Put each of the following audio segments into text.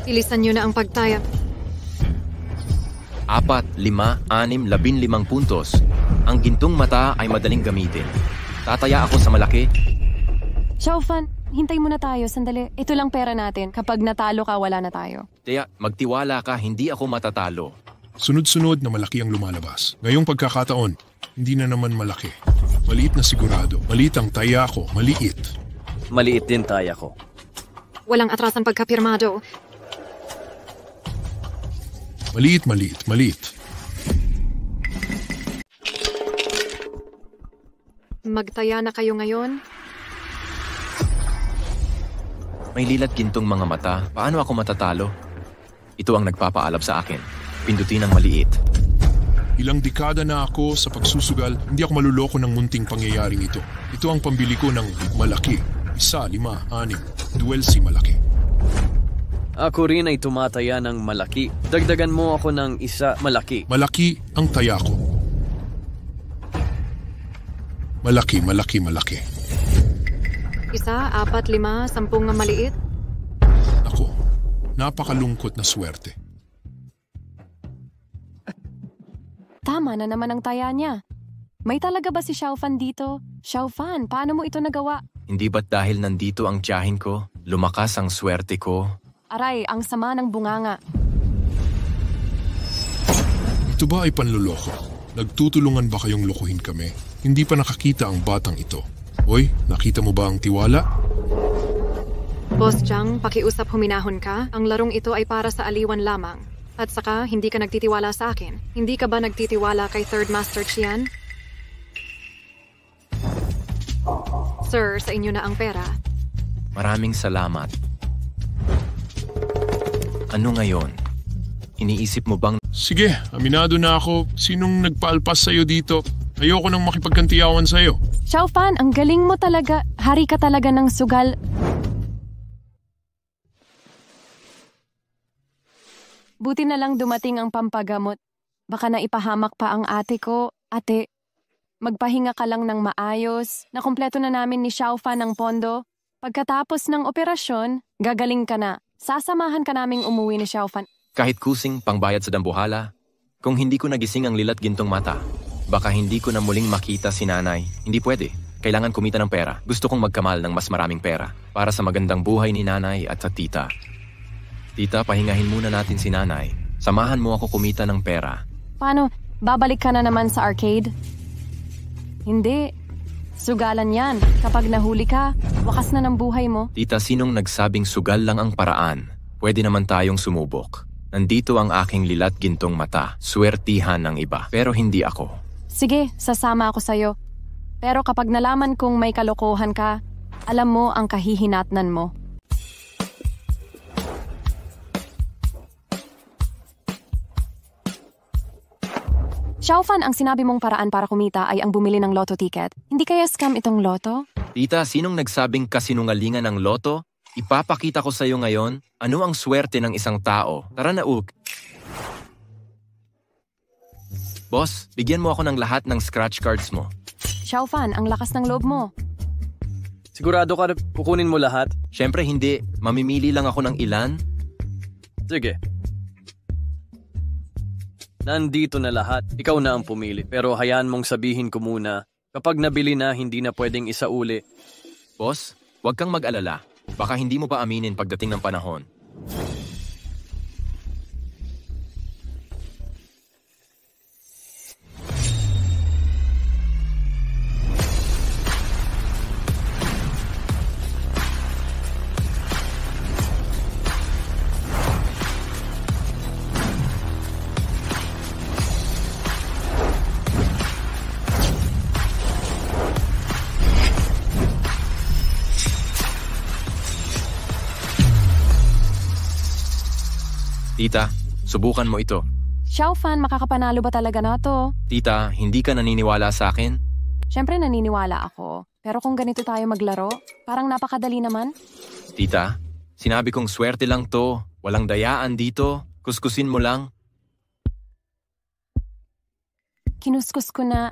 Ilisan niyo na ang pagtaya. 4, 5, 6, 15 puntos. Ang gintong mata ay madaling gamitin. Tataya ako sa malaki. Xiaofan, hintay muna tayo, sandali. Ito lang pera natin. Kapag natalo ka, wala na tayo. Kaya magtiwala ka, hindi ako matatalo. Sunod-sunod na malaki ang lumalabas. Ngayong pagkakataon, hindi na naman malaki. Maliit na sigurado. Maliit ang taya ko. Maliit. Maliit din taya ko. Walang atrasan pagkapirmado. Maliit, maliit, maliit. Magtaya na kayo ngayon? May lilat gintong mga mata. Paano ako matatalo? Ito ang nagpapaalab sa akin. Pindutin ang maliit. Ilang dekada na ako sa pagsusugal, hindi ako maluloko ng munting pangyayaring ito. Ito ang pambili ko ng malaki. 1, 5, 6. Duel si malaki. Ako rin ay tumataya ng malaki. Dagdagan mo ako ng 1 malaki. Malaki ang taya ko. Malaki, malaki, malaki. 1, 4, 5, 10 nga maliit? Ako, napakalungkot na swerte. Tama na naman ang taya niya. May talaga ba si Xiaofan dito? Xiaofan, paano mo ito nagawa? Hindi ba't dahil nandito ang tiyahin ko? Lumakas ang swerte ko? Aray, ang sama ng bunganga. Ito ba ay panluloko? Nagtutulungan ba kayong lokohin kami? Hindi pa nakakita ang batang ito. Hoy, nakita mo ba ang tiwala? Boss Chang, pakiusap huminahon ka. Ang larong ito ay para sa aliwan lamang. At saka, hindi ka nagtitiwala sa akin. Hindi ka ba nagtitiwala kay Third Master Qian? Sir, sa inyo na ang pera. Maraming salamat. Ano ngayon? Iniisip mo bang... Sige, aminado na ako. Sinong nagpaalpas sa'yo dito? Ayoko nang makipagkantiyawan sa'yo. Xiaofan, ang galing mo talaga. Hari ka talaga ng sugal. Buti na lang dumating ang pampagamot. Baka naipahamak pa ang ate ko. Ate, magpahinga ka lang ng maayos. Nakumpleto na namin ni Xiaofan ang pondo. Pagkatapos ng operasyon, gagaling ka na. Sasamahan ka naming umuwi ni Xiaofan. Kahit kusing pangbayad sa dambuhala, kung hindi ko nagising ang lilat gintong mata, baka hindi ko na muling makita si nanay. Hindi pwede. Kailangan kumita ng pera. Gusto kong magkamal ng mas maraming pera para sa magandang buhay ni nanay at sa tita. Tita, pahingahin muna natin si nanay. Samahan mo ako kumita ng pera. Paano? Babalik ka na naman sa arcade? Hindi. Sugalan yan. Kapag nahuli ka, wakas na ng buhay mo. Tita, sinong nagsabing sugal lang ang paraan? Pwede naman tayong sumubok. Nandito ang aking lilat gintong mata. Swertihan ng iba. Pero hindi ako. Sige, sasama ako sa'yo. Pero kapag nalaman kong may kalokohan ka, alam mo ang kahihinatnan mo. Xiaofan, ang sinabi mong paraan para kumita ay ang bumili ng lotto ticket. Hindi kaya scam itong lotto? Tita, sinong nagsabing kasinungalingan ng loto? Ipapakita ko sa iyo ngayon ano ang swerte ng isang tao. Tara na, Ug. Boss, bigyan mo ako ng lahat ng scratch cards mo. Xiaofan, ang lakas ng loob mo. Sigurado ka kukunin mo lahat? Siyempre hindi. Mamimili lang ako ng ilan. Sige. Nandito na lahat. Ikaw na ang pumili. Pero hayaan mong sabihin ko muna, kapag nabili na, hindi na pwedeng isauli. Boss, huwag kang mag-alala. Baka hindi mo pa aminin pagdating ng panahon. Tita, subukan mo ito. Xiaofan, makakapanalo ba talaga na to? Tita, hindi ka naniniwala sa akin? Siyempre naniniwala ako. Pero kung ganito tayo maglaro, parang napakadali naman. Tita, sinabi kong swerte lang to. Walang dayaan dito. Kuskusin mo lang. Kinuskus ko na.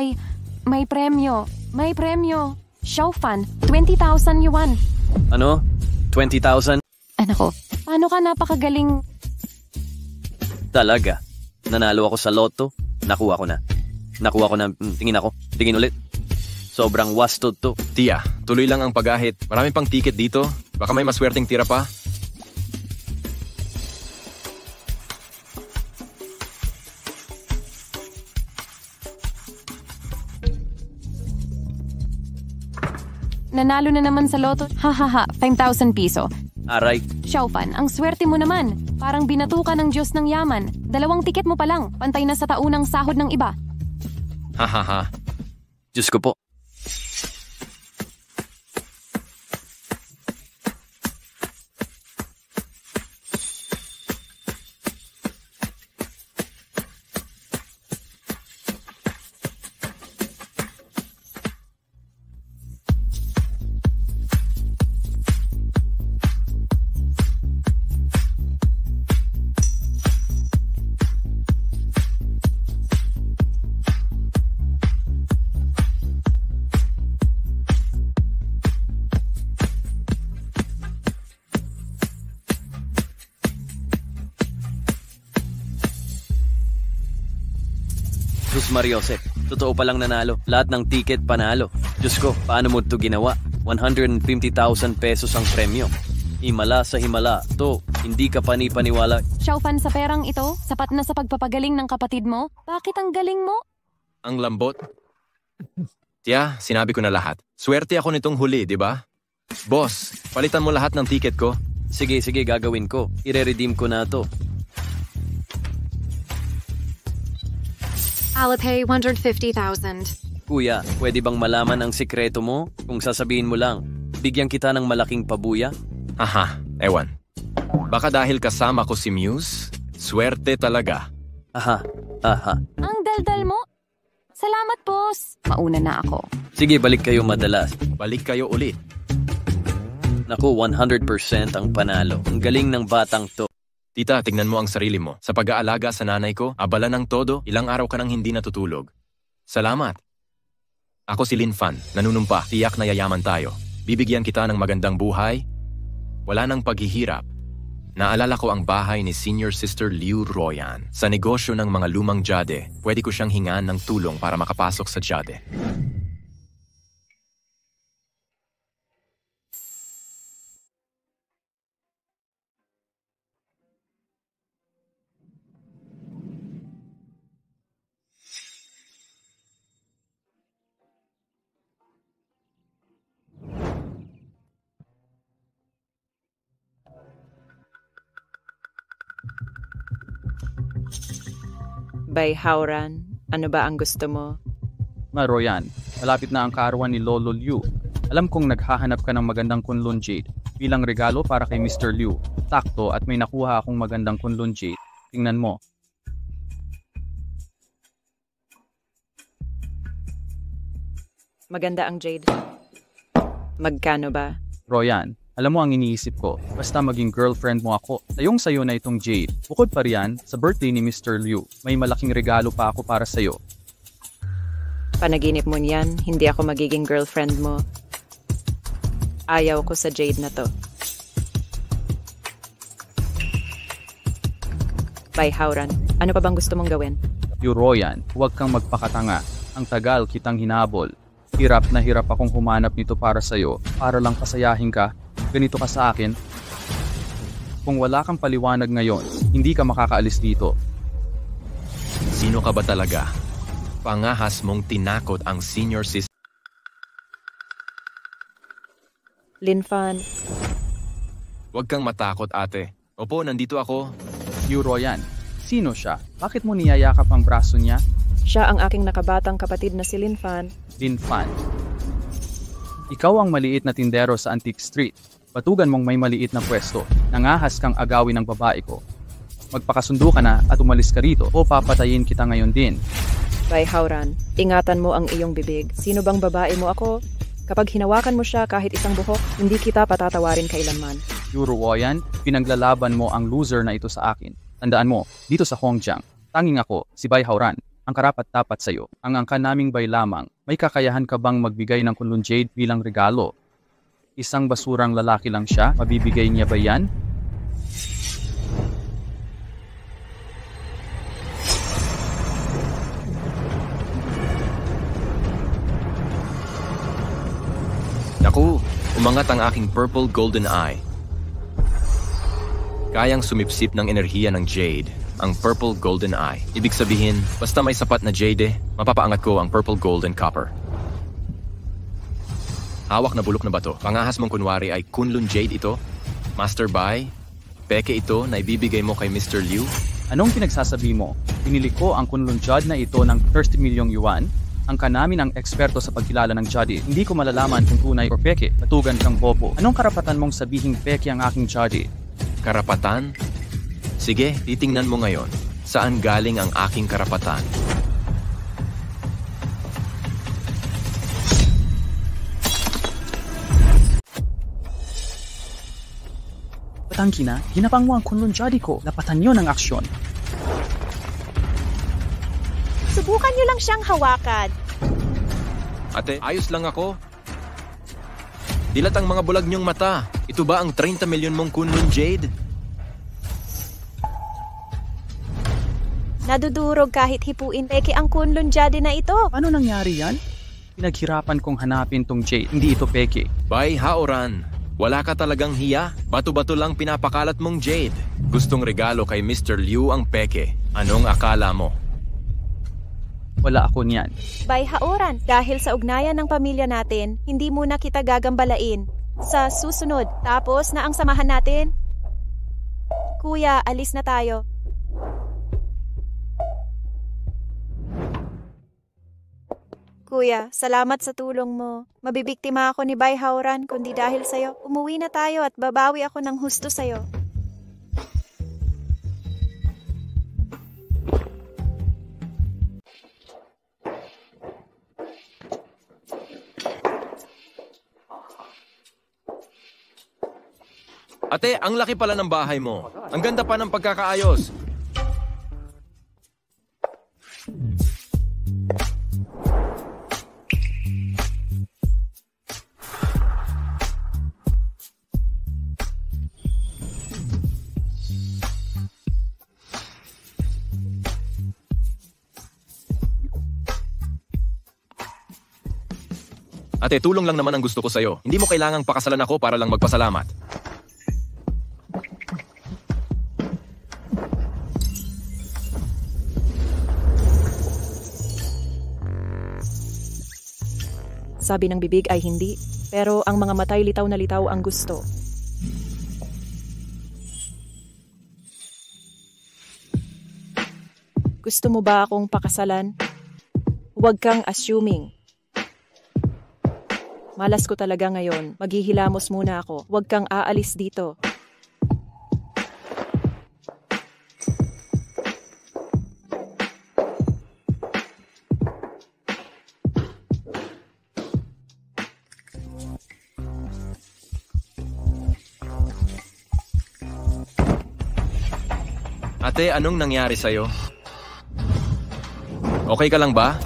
Ay, may premyo. May premyo. Xiaofan, 20,000 yuan. Ano? 20,000? Anak ko, paano ka napakagaling? Talaga. Nanalo ako sa loto. Nakuha ko na. Tingin ako. Tingin ulit. Sobrang wastud to. Tia, tuloy lang ang pag-ahit. Marami pang ticket dito. Baka may maswerteng tira pa. Nanalo na naman sa loto. Hahaha, 5,000 piso. Aray. Xiaofan, ang swerte mo naman. Parang binatukan ng Diyos ng yaman. 2 tiket mo pa lang. Pantay na sa taunang sahod ng iba. Hahaha. Diyos ko po. Diyos Mariose, totoo palang nanalo. Lahat ng ticket panalo. Diyos ko, paano mo ito ginawa? 150,000 pesos ang premyo. Himala sa himala. To, hindi ka panipaniwala. Xiaofan, sa perang ito, sapat na sa pagpapagaling ng kapatid mo? Bakit ang galing mo? Ang lambot. Tia, sinabi ko na lahat. Swerte ako nitong huli, di ba? Boss, palitan mo lahat ng ticket ko. Sige, gagawin ko. Ire-redeem ko na to. I'll pay 150,000. Kuya, pwede bang malaman ang sikreto mo? Kung sasabihin mo lang, bigyan kita ng malaking pabuya? Aha, ewan. Baka dahil kasama ko si Muse? Swerte talaga. Aha. Ang daldal mo? Salamat, boss. Mauna na ako. Sige, balik kayo madalas. Balik kayo ulit. Naku, 100% ang panalo. Ang galing ng batang to. Tita, tignan mo ang sarili mo. Sa pag-aalaga sa nanay ko, abala ng todo, ilang araw ka nang hindi natutulog. Salamat. Ako si Lin Fan, nanunumpa, tiyak na yayaman tayo. Bibigyan kita ng magandang buhay. Wala nang paghihirap. Naalala ko ang bahay ni Senior Sister Liu Royan. Sa negosyo ng mga lumang jade, pwede ko siyang hingaan ng tulong para makapasok sa jade. Bay Hauran, ano ba ang gusto mo? Royan, malapit na ang kaarawan ni Lolo Liu. Alam kong naghahanap ka ng magandang kunlun jade bilang regalo para kay Mr. Liu. Takto at may nakuha akong magandang kunlun jade. Tingnan mo. Maganda ang jade. Magkano ba? Royan, alam mo ang iniisip ko, basta maging girlfriend mo ako. Sayong-sayo na itong jade. Bukod pa riyan, sa birthday ni Mr. Liu, may malaking regalo pa ako para sayo. Panaginip mo niyan, hindi ako magiging girlfriend mo. Ayaw ko sa jade na to. Bay Hauran, ano pa bang gusto mong gawin? Royan, huwag kang magpakatanga. Ang tagal kitang hinabol. Hirap na hirap akong humanap nito para sayo, para lang pasayahin ka. Ganito ka sa akin. Kung wala kang paliwanag ngayon, hindi ka makakaalis dito. Sino ka ba talaga? Pangahas mong tinakot ang senior sister. Lin Fan, Huwag kang matakot, ate. Opo, nandito ako. Royan, sino siya? Bakit mo niyayakap ang braso niya? siya ang aking nakabatang kapatid na si Lin Fan. Lin Fan. Ikaw ang maliit na tindero sa Antique Street. Batugan mong may maliit na pwesto. Nangahas kang agawin ng babae ko. Magpakasundo ka na at umalis ka rito o papatayin kita ngayon din. Bay Hauran, ingatan mo ang iyong bibig. Sino bang babae mo ako? Kapag hinawakan mo siya kahit isang buhok, hindi kita patatawarin kailanman. Royan, pinaglalaban mo ang loser na ito sa akin. Tandaan mo, dito sa Hongjiang, tanging ako, si Bai Hauran, ang karapat-dapat sa iyo. Ang angka naming bay lamang. May kakayahan ka bang magbigay ng Kunlun Jade bilang regalo? Isang basurang lalaki lang siya, mabibigay niya ba yan? Naku, umangat ang aking purple golden eye. Kayang sumipsip ng enerhiya ng Jade, ang purple golden eye. Ibig sabihin, basta may sapat na Jade, mapapaangat ko ang purple golden copper. Hawak na bulok na bato. Pangahas mong kunwari ay Kunlun Jade ito? Master Bai? Peke ito na ibibigay mo kay Mr. Liu? Anong pinagsasabi mo? Pinili ko ang Kunlun Jade na ito ng 30 milyong yuan? Ang kanamin ang eksperto sa pagkilala ng Jade. Hindi ko malalaman kung tunay o peke. Patugan kang bobo. Anong karapatan mong sabihing peke ang aking Jade? Karapatan? Sige, titingnan mo ngayon. Saan galing ang aking karapatan? Patangkina, ginapang mo ang Kunlun Jade ko. Lapatan niyo ng aksyon. Subukan niyo lang siyang hawakan. Ate, ayos lang ako. Dilat ang mga bulag niyong mata. Ito ba ang 30 milyon mong Kunlun Jade? Nadudurog kahit hipuin. Peke ang Kunlun Jade na ito. Paano nangyari yan? Pinaghirapan kong hanapin tong Jade. Hindi ito peke. Bai Haoran, wala ka talagang hiya? Bato-bato lang pinapakalat mong Jade. Gustong regalo kay Mr. Liu ang peke. Anong akala mo? Wala ako niyan. Bai Haoran, dahil sa ugnayan ng pamilya natin, hindi muna kita gagambalain. Sa susunod, tapos na ang samahan natin. Kuya, alis na tayo. Kuya, salamat sa tulong mo. Mabibiktima ako ni Bai Haoran kundi dahil sa'yo. Umuwi na tayo at babawi ako ng husto sa'yo. Ate, ang laki pala ng bahay mo. Ang ganda pa ng pagkakaayos. Ate, tulong lang naman ang gusto ko sa'yo. Hindi mo kailangang pakasalan ako para lang magpasalamat. Sabi ng bibig ay hindi, pero ang mga matay litaw na litaw ang gusto. Gusto mo ba akong pakasalan? Huwag kang assuming. Malas ko talaga ngayon. Maghihilamos muna ako. Huwag kang aalis dito. Ate, anong nangyari sa'yo? Okay ka lang ba?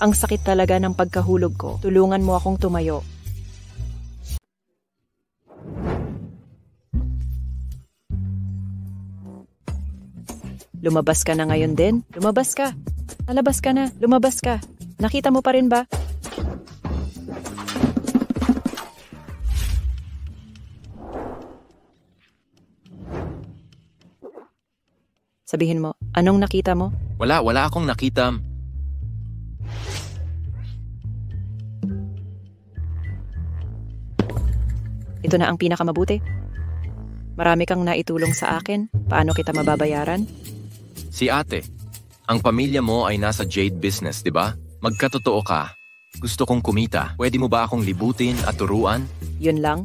Ang sakit talaga ng pagkahulog ko. Tulungan mo akong tumayo. Lumabas ka na ngayon din? Lumabas ka. Alabas ka na. Lumabas ka. Nakita mo pa rin ba? Sabihin mo, anong nakita mo? Wala akong nakita. Ito na ang pinakamabuti. Marami kang naitulong sa akin. Paano kita mababayaran? Si ate, ang pamilya mo ay nasa jade business, di ba? Magkatotoo ka. Gusto kong kumita. Pwede mo ba akong libutin at turuan? Yun lang?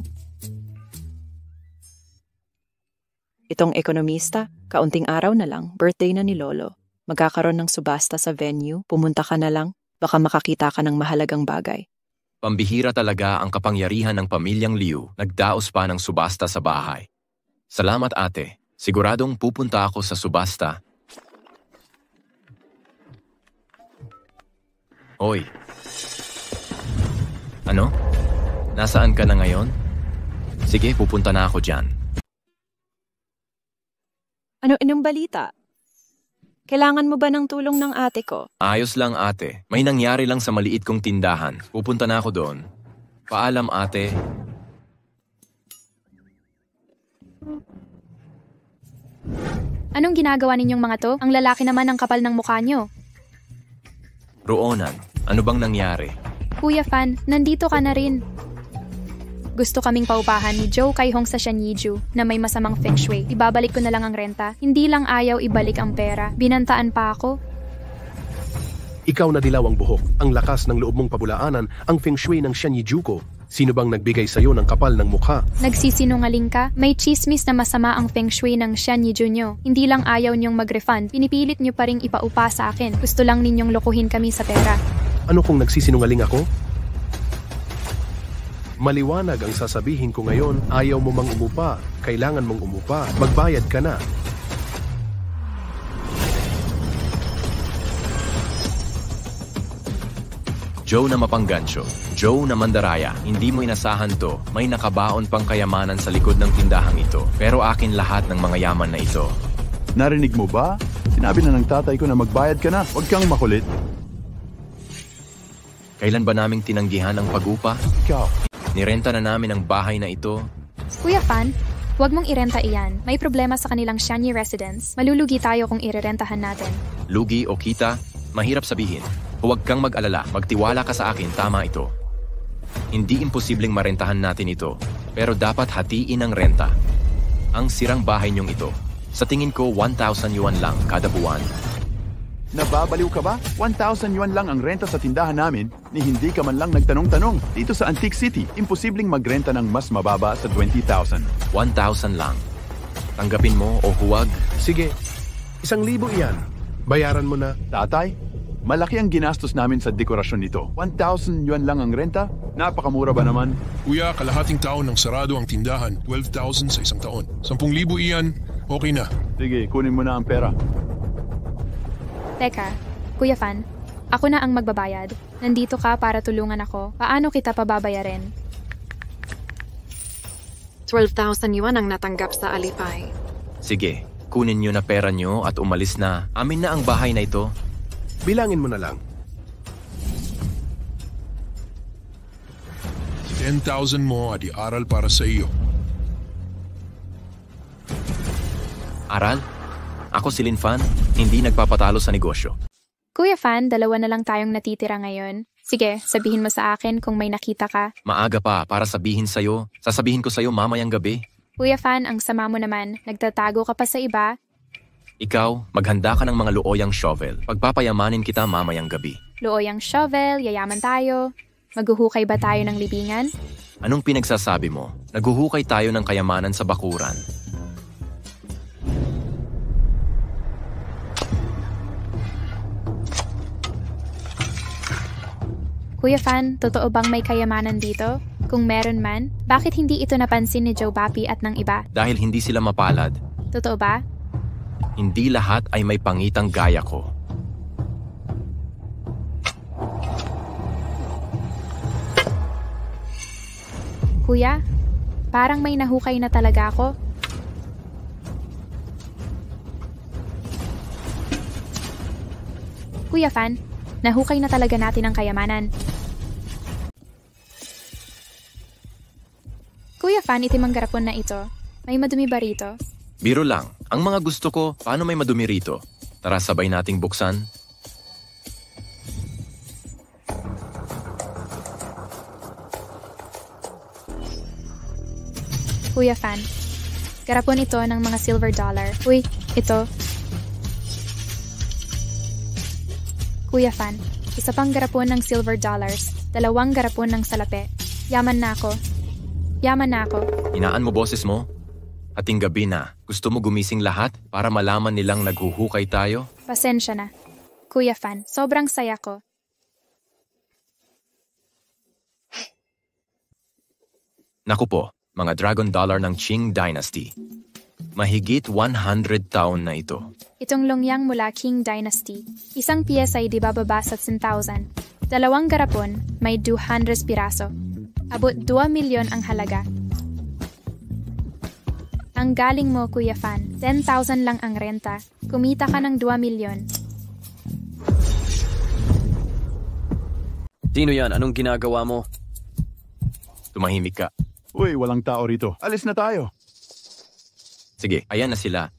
Itong ekonomista, kaunting araw na lang, birthday na ni Lolo. Magkakaroon ng subasta sa venue, pumunta ka na lang, baka makakita ka ng mahalagang bagay. Pambihira talaga ang kapangyarihan ng pamilyang Liu, nagdaos pa ng subasta sa bahay. Salamat ate, siguradong pupunta ako sa subasta. Hoy. Ano? Nasaan ka na ngayon? Sige, pupunta na ako dyan. Anong balita? Kailangan mo ba ng tulong ng ate ko? Ayos lang ate. May nangyari lang sa maliit kong tindahan. Pupunta na ako doon. Paalam ate. Anong ginagawa ninyong mga to? Ang lalaki naman ang kapal ng mukha nyo. Roonan, ano bang nangyari? Kuya Fan, nandito ka na rin. Gusto kaming paupahan ni Joe kay Hong sa Shanyiju na may masamang feng shui. Ibabalik ko na lang ang renta. Hindi lang ayaw ibalik ang pera. Binantaan pa ako. Ikaw na dilaw ang buhok. Ang lakas ng loob mong pabulaanan ang feng shui ng Shanyiju ko. Sino bang nagbigay sa'yo ng kapal ng mukha? Nagsisinungaling ka? May chismis na masama ang feng shui ng Shanyiju nyo. Hindi lang ayaw nyong mag-refund. Pinipilit nyo pa ring ipaupa sa akin. Gusto lang ninyong lokohin kami sa pera. Ano kung nagsisinungaling ako? Maliwanag ang sasabihin ko ngayon, ayaw mo mang umupa, kailangan mong umupa, magbayad ka na. Joe na mapanggansyo, Joe na mandaraya, hindi mo inasahan to, may nakabaon pang kayamanan sa likod ng tindahang ito, pero akin lahat ng mga yaman na ito. Narinig mo ba? Sinabi na ng tatay ko na magbayad ka na, huwag kang makulit. Kailan ba naming tinanggihan ang pag-upa? Ikaw. Nirenta na namin ang bahay na ito. Kuya Fan, huwag mong irenta iyan. May problema sa kanilang Shanyi residence. Malulugi tayo kung irerentahan natin. Lugi o kita, mahirap sabihin. Huwag kang mag-alala, magtiwala ka sa akin, tama ito. Hindi imposibleng marentahan natin ito, pero dapat hatiin ang renta. Ang sirang bahay niyong ito, sa tingin ko 1,000 yuan lang kada buwan. Nababaliw ka ba? 1,000 yuan lang ang renta sa tindahan namin ni hindi ka man lang nagtanong-tanong. Dito sa Antique City, imposibleng magrenta ng mas mababa sa 20,000. 1,000 lang. Tanggapin mo o huwag? Sige, 1,000 iyan. Bayaran mo na. Tatay, malaki ang ginastos namin sa dekorasyon nito. 1,000 yuan lang ang renta? Napakamura ba naman? Kuya, kalahating taon nang sarado ang tindahan. 12,000 sa isang taon. 10,000 iyan, okay na. Sige, kunin mo na ang pera. Teka, Kuya Fan, ako na ang magbabayad. Nandito ka para tulungan ako. Paano kita pababayarin? 12,000 yuan ang natanggap sa Alipay. Sige, kunin nyo na pera nyo at umalis na. Amin na ang bahay na ito. Bilangin mo na lang. 10,000 mo at iaral para sa iyo. Aral? Ako si Lin Fan, hindi nagpapatalo sa negosyo. Kuya Fan, 2 na lang tayong natitira ngayon. Sige, sabihin mo sa akin kung may nakita ka. Maaga pa para sabihin sa'yo. Sasabihin ko sa'yo mamayang gabi. Kuya Fan, ang sama mo naman. Nagtatago ka pa sa iba. Ikaw, maghanda ka ng mga luoyang shovel. Pagpapayamanin kita mamayang gabi. Luoyang shovel, yayaman tayo. Maghuhukay ba tayo ng libingan? Anong pinagsasabi mo? Naghuhukay tayo ng kayamanan sa bakuran. Kuya Fan, totoo bang may kayamanan dito? Kung meron man, bakit hindi ito napansin ni Joe Papi at ng iba? Dahil hindi sila mapalad. Totoo ba? Hindi lahat ay may pangitang gaya ko. Kuya, parang may nahukay na talaga ako. Kuya Fan, nahukay na talaga natin ang kayamanan. Kuya Fan, itim ang garapon na ito. May madumi ba rito? Biro lang. Ang mga gusto ko, paano may madumi rito? Tara sabay nating buksan. Kuya Fan, garapon ito ng mga silver dollar. Uy, ito. Kuya Fan, isa pang garapon ng silver dollars, 2 garapon ng salapi. Yaman na ako. Yaman na ako. Inaan mo boses mo? Ating gabi na. Gusto mo gumising lahat para malaman nilang naghuhukay tayo? Pasensya na. Kuya Fan, sobrang saya ko. Naku po, mga dragon dollar ng Qing Dynasty. Mahigit 100 taon na ito. Itong longyang mula Qing Dynasty. Isang piyesa ay di bababa sa 10,000. 2 garapon, may 200 piraso. Abot 2 milyon ang halaga. Ang galing mo, Kuya Fan. 10,000 lang ang renta. Kumita ka ng 2 milyon. Sino yan? Anong ginagawa mo? Tumahimik ka. Uy, walang tao rito. Alis na tayo. Sige, ayan na sila.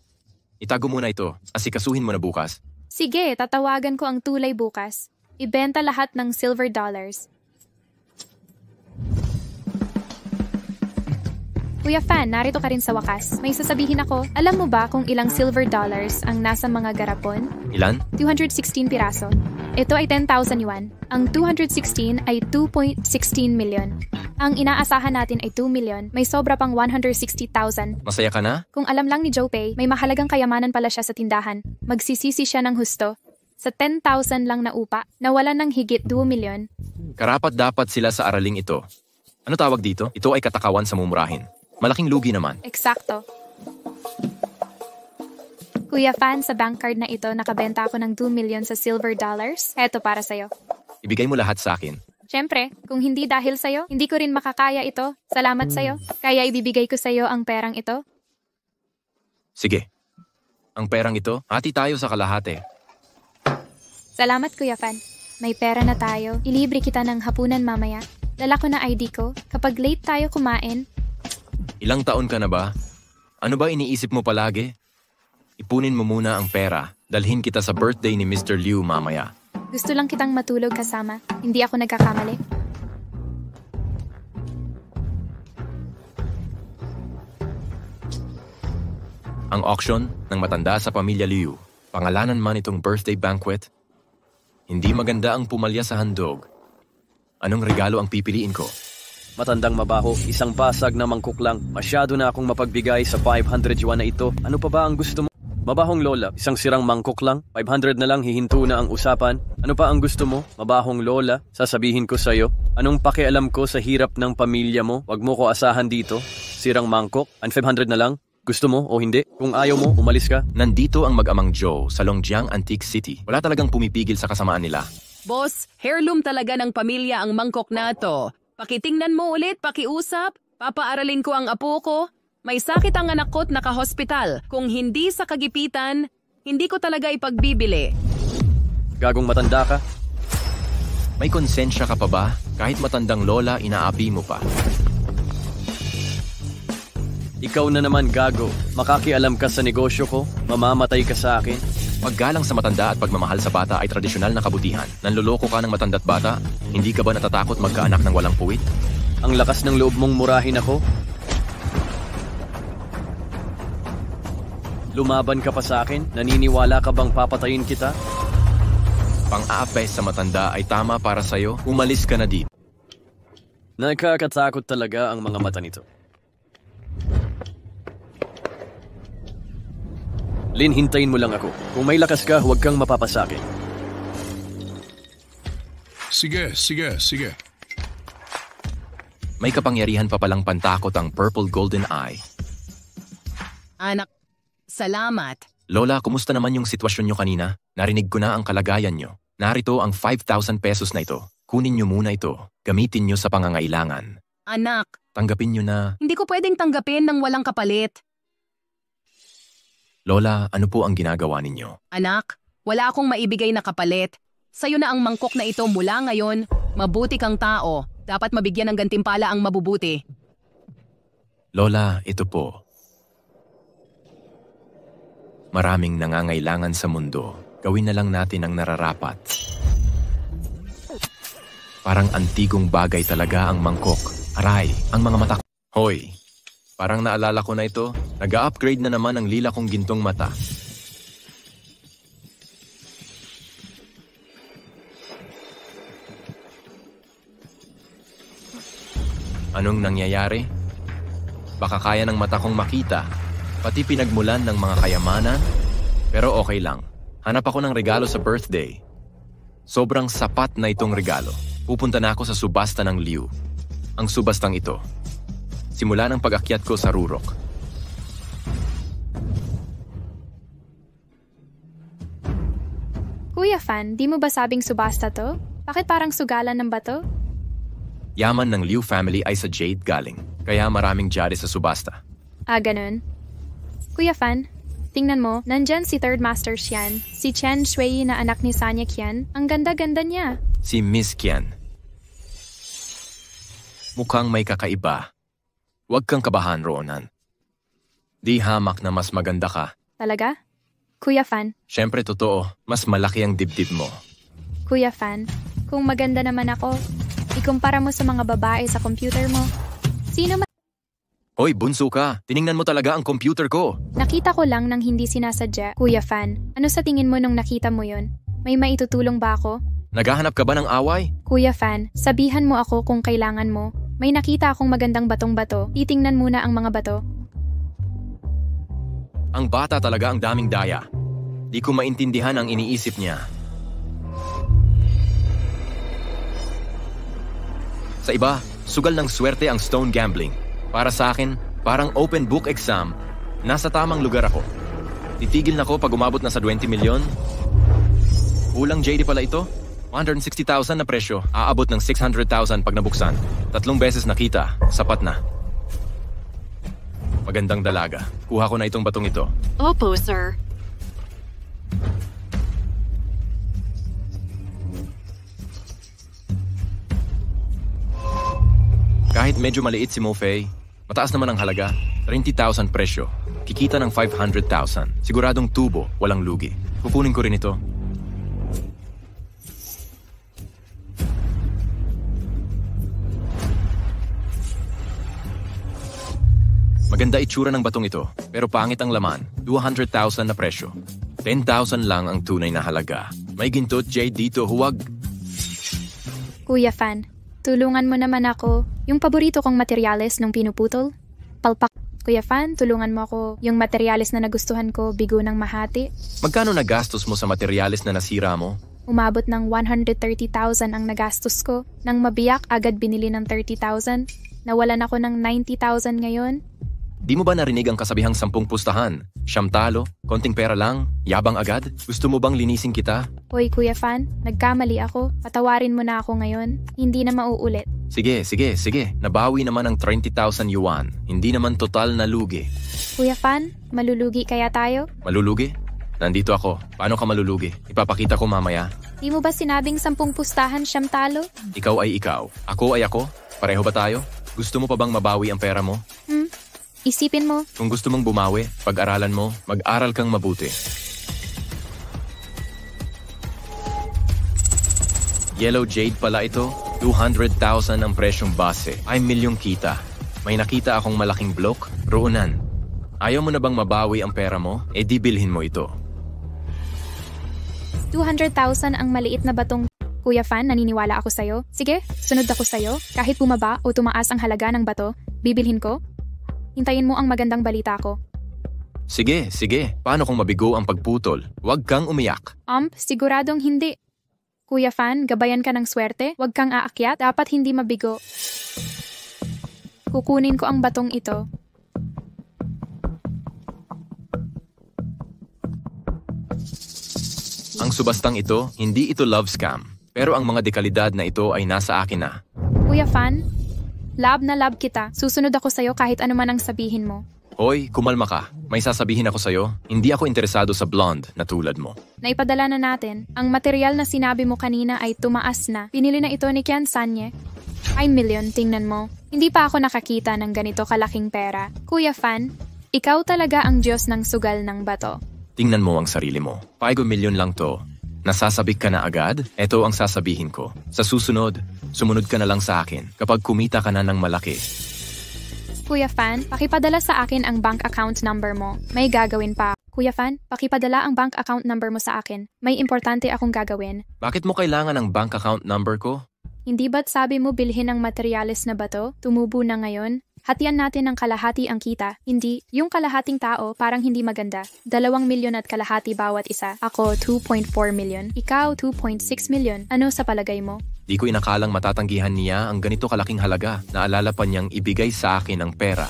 Itago muna ito. Asikasuhin mo na bukas. Sige, tatawagan ko ang tulay bukas. Ibenta lahat ng silver dollars. Kuya Fan, narito ka rin sa wakas. May sasabihin ako, alam mo ba kung ilang silver dollars ang nasa mga garapon? Ilan? 216 piraso. Ito ay 10,000 yuan. Ang 216 ay 2.16 milyon. Ang inaasahan natin ay 2 milyon. May sobra pang 160,000. Masaya ka na? Kung alam lang ni Joe Pay, may mahalagang kayamanan pala siya sa tindahan. Magsisisi siya ng husto. Sa 10,000 lang na upa, nawalan ng higit 2 milyon. Karapat-dapat sila sa araling ito. Ano tawag dito? Ito ay katakawan sa mumurahin. Malaking lugi naman. Eksakto. Kuya Fan, sa bank card na ito, nakabenta ako ng 2 milyon sa silver dollars. Eto para sa'yo. Ibigay mo lahat sa akin. Siyempre, kung hindi dahil sa'yo, hindi ko rin makakaya ito. Salamat sa'yo. Kaya ibibigay ko sa'yo ang perang ito. Sige. Ang perang ito, hati tayo sa kalahati. Salamat, Kuya Fan. May pera na tayo. Ilibre kita ng hapunan mamaya. Dala ko na ID ko. Kapag late tayo kumain. Ilang taon ka na ba? Ano ba iniisip mo palagi? Ipunin mo muna ang pera. Dalhin kita sa birthday ni Mr. Liu mamaya. Gusto lang kitang matulog kasama. Hindi ako nagkakamali. Ang auction ng matanda sa pamilya Liu. Pangalanan man itong birthday banquet. Hindi maganda ang pumalya sa handog. Anong regalo ang pipiliin ko? Matandang mabaho, isang pasag na mangkok lang. Masyado na akong mapagbigay sa 500 yuan na ito. Ano pa ba ang gusto mo? Mabahong lola, isang sirang mangkok lang. 500 na lang, hihinto na ang usapan. Ano pa ang gusto mo? Mabahong lola, sasabihin ko sa'yo. Anong pakialam ko sa hirap ng pamilya mo? Wag mo ko asahan dito. Sirang mangkok, and 500 na lang. Gusto mo o hindi? Kung ayaw mo, umalis ka. Nandito ang mag-amang Joe sa Longjiang Antique City. Wala talagang pumipigil sa kasamaan nila. Boss, heirloom talaga ng pamilya ang mangkok na to. Pakitingnan mo ulit, pakiusap. Papaaralin ko ang apo ko. May sakit ang anak ko't naka-hospital. Kung hindi sa kagipitan, hindi ko talaga ipagbibili. Gagong matanda ka? May konsensya ka pa ba? Kahit matandang lola, inaapi mo pa. Ikaw na naman, gago. Makakialam ka sa negosyo ko? Mamamatay ka sa akin? Paggalang sa matanda at pagmamahal sa bata ay tradisyonal na kabutihan. Nanloloko ka ng matanda't bata? Hindi ka ba natatakot magkaanak ng walang puwit? Ang lakas ng loob mong murahin ako? Lumaban ka pa sa akin? Naniniwala ka bang papatayin kita? Pang-aapay sa matanda ay tama para sa'yo? Umalis ka na dito. Nakakatakot talaga ang mga mata nito. Lin, hintayin mo lang ako. Kung may lakas ka, huwag kang mapapasakin. Sige. May kapangyarihan pa palang pantakot ang Purple Golden Eye. Anak, salamat. Lola, kumusta naman yung sitwasyon nyo kanina? Narinig ko na ang kalagayan nyo. Narito ang 5,000 pesos na ito. Kunin nyo muna ito. Gamitin nyo sa pangangailangan. Anak, tanggapin nyo na. Hindi ko pwedeng tanggapin ng walang kapalit. Lola, ano po ang ginagawa ninyo? Anak, wala akong maibigay na kapalit. Sa'yo na ang mangkok na ito mula ngayon. Mabuti kang tao. Dapat mabigyan ng gantimpala ang mabubuti. Lola, ito po. Maraming nangangailangan sa mundo. Gawin na lang natin ang nararapat. Parang antigong bagay talaga ang mangkok. Aray, ang mga mata. Hoy, parang naalala ko na ito. Nag-upgrade na naman ang lila kong gintong mata. Anong nangyayari? Baka kaya ng mata kong makita, pati pinagmulan ng mga kayamanan. Pero okay lang. Hanap ako ng regalo sa birthday. Sobrang sapat na itong regalo. Pupunta na ako sa subasta ng Liu. Ang subastang ito. Simula ng pag-akyat ko sa Rurok. Kuya Fan, di mo ba sabing subasta to? Bakit parang sugalan ng bato? Yaman ng Liu family ay sa Jade galing, kaya maraming jade sa subasta. Ganun. Kuya Fan, tingnan mo, nandyan si Third Master Xian, si Chen Shui na anak ni Sanya Qian. Ang ganda-ganda niya. Si Miss Qian. Mukhang may kakaiba. Huwag kang kabahan, Ronan. Di hamak na mas maganda ka. Talaga? Kuya Fan. Siyempre totoo, mas malaki ang dibdib mo. Kuya Fan, kung maganda naman ako, ikumpara mo sa mga babae sa computer mo. Sino Hoy, bunso ka. Tiningnan mo talaga ang computer ko. Nakita ko lang nang hindi sinasadya. Kuya Fan, ano sa tingin mo nung nakita mo yun? May maitutulong ba ako? Naghahanap ka ba ng away? Kuya Fan, sabihan mo ako kung kailangan mo. May nakita akong magandang batong-bato. Titingnan muna ang mga bato. Ang bata talaga ang daming daya. Di ko maintindihan ang iniisip niya. Sa iba, sugal ng swerte ang stone gambling. Para sa akin, parang open book exam. Nasa tamang lugar ako. Titigil na ko pag umabot na sa 20 milyon. Ulang JD pala ito. 160,000 na presyo. Aabot ng 600,000 pag nabuksan. 3 beses nakita. Sapat na. Magandang dalaga. Kuha ko na itong batong ito. Opo, sir. Kahit medyo maliit si Mo Fei, mataas naman ang halaga. 30,000 presyo. Kikita ng 500,000. Siguradong tubo, walang lugi. Kukunin ko rin ito. Maganda itsura ng batong ito, pero pangit ang laman. 200,000 na presyo. 10,000 lang ang tunay na halaga. May gintot, Jade, dito, huwag. Kuya Fan, tulungan mo naman ako. Yung paborito kong materyales nung pinuputol. Palpak. Kuya Fan, tulungan mo ako. Yung materyales na nagustuhan ko, bigo ng mahati. Magkano nagastos mo sa materyales na nasira mo? Umabot ng 130,000 ang nagastos ko. Nang mabiyak, agad binili ng 30,000. Nawalan ako ng 90,000 ngayon. Di mo ba narinig ang kasabihang 10 pustahan? Siyam talo, konting pera lang, yabang agad? Gusto mo bang linisin kita? Hoy Kuya Fan, nagkamali ako. Patawarin mo na ako ngayon. Hindi na mauulit. Sige. Nabawi naman ang 30,000 yuan. Hindi naman total na lugi. Kuya Fan, malulugi kaya tayo? Malulugi? Nandito ako. Paano ka malulugi? Ipapakita ko mamaya. Di mo ba sinabing 10 pustahan siyam talo? Ikaw ay ikaw. Ako ay ako. Pareho ba tayo? Gusto mo pa bang mabawi ang pera mo? Isipin mo. Kung gusto mong bumawi, pag-aralan mo, mag-aral kang mabuti. Yellow Jade pala ito. 200,000 ang presyong base. Ay milyong kita. May nakita akong malaking block. Ronan, ayaw mo na bang mabawi ang pera mo? E di bilhin mo ito. 200,000 ang maliit na batong. Kuya Fan, naniniwala ako sa'yo. Sige, sunod ako sa'yo. Kahit bumaba o tumaas ang halaga ng bato, bibilhin ko. Hintayin mo ang magandang balita ko. Sige. Paano kung mabigo ang pagputol? Huwag kang umiyak. Siguradong hindi. Kuya Fan, gabayan ka ng swerte. Huwag kang aakyat. Dapat hindi mabigo. Kukunin ko ang batong ito. Ang subastang ito, hindi ito love scam. Pero ang mga dekalidad na ito ay nasa akin na. Kuya Fan, love na love kita. Susunod ako sa'yo kahit ano man ang sabihin mo. Hoy, kumalma ka. May sasabihin ako sa'yo. Hindi ako interesado sa blonde na tulad mo. Naipadala na natin. Ang material na sinabi mo kanina ay tumaas na. Pinili na ito ni Qian Sanye. Ay milyon, tingnan mo. Hindi pa ako nakakita ng ganito kalaking pera. Kuya Fan, ikaw talaga ang Diyos ng sugal ng bato. Tingnan mo ang sarili mo. 5 milyon lang to. Nasasabik ka na agad? Ito ang sasabihin ko. Sa susunod, sumunod ka na lang sa akin kapag kumita ka na ng malaki. Kuya Fan, pakipadala sa akin ang bank account number mo. May gagawin pa. Kuya Fan, pakipadala ang bank account number mo sa akin. May importante akong gagawin. Bakit mo kailangan ang bank account number ko? Hindi ba't sabi mo bilhin ang materyales na bato? Tumubo na ngayon? Hatian natin ng kalahati ang kita. Hindi, yung kalahating tao parang hindi maganda. 2 milyon at kalahati bawat isa. Ako 2.4 milyon. Ikaw 2.6 milyon. Ano sa palagay mo? Di ko inakalang matatanggihan niya ang ganito kalaking halaga. Naalala pa niyang ibigay sa akin ang pera.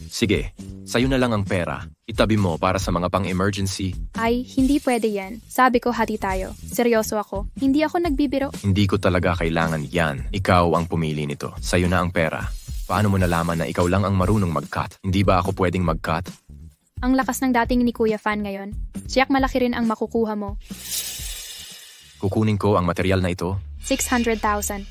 Sige, Sa'yo na lang ang pera. Itabi mo para sa mga pang-emergency. Ay, hindi pwede yan. Sabi ko, hati tayo. Seryoso ako. Hindi ako nagbibiro. Hindi ko talaga kailangan yan. Ikaw ang pumili nito. Sa'yo na ang pera. Paano mo nalaman na ikaw lang ang marunong mag-cut? Hindi ba ako pwedeng mag-cut? Ang lakas ng dating ni Kuya Fan ngayon. Siyak malaki rin ang makukuha mo. Kukunin ko ang material na ito. 600,000.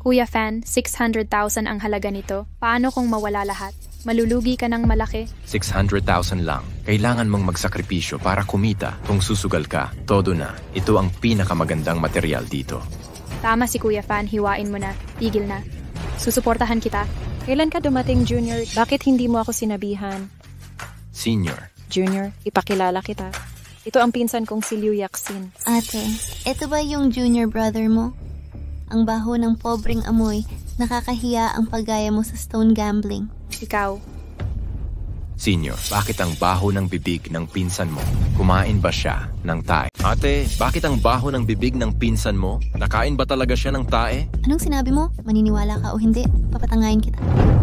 Kuya Fan, 600,000 ang halaga nito. Paano kung mawala lahat? Malulugi ka ng malaki. 600,000 lang. Kailangan mong magsakripisyo para kumita. Kung susugal ka, todo na. Ito ang pinakamagandang material dito. Tama si Kuya Fan, hiwain mo na. Tigil na. Susuportahan kita. Kailan ka dumating, Junior? Bakit hindi mo ako sinabihan? Senior. Junior, ipakilala kita. Ito ang pinsan kong si Liu Yaxin. Ate, ito ba yung junior brother mo? Ang baho ng pobreng amoy, nakakahiya ang paggaya mo sa stone gambling. Ikaw. Senior, bakit ang baho ng bibig ng pinsan mo? Kumain ba siya ng tae? Ate, bakit ang baho ng bibig ng pinsan mo? Nakain ba talaga siya ng tae? Anong sinabi mo? Maniniwala ka o hindi? Papatangayin kita.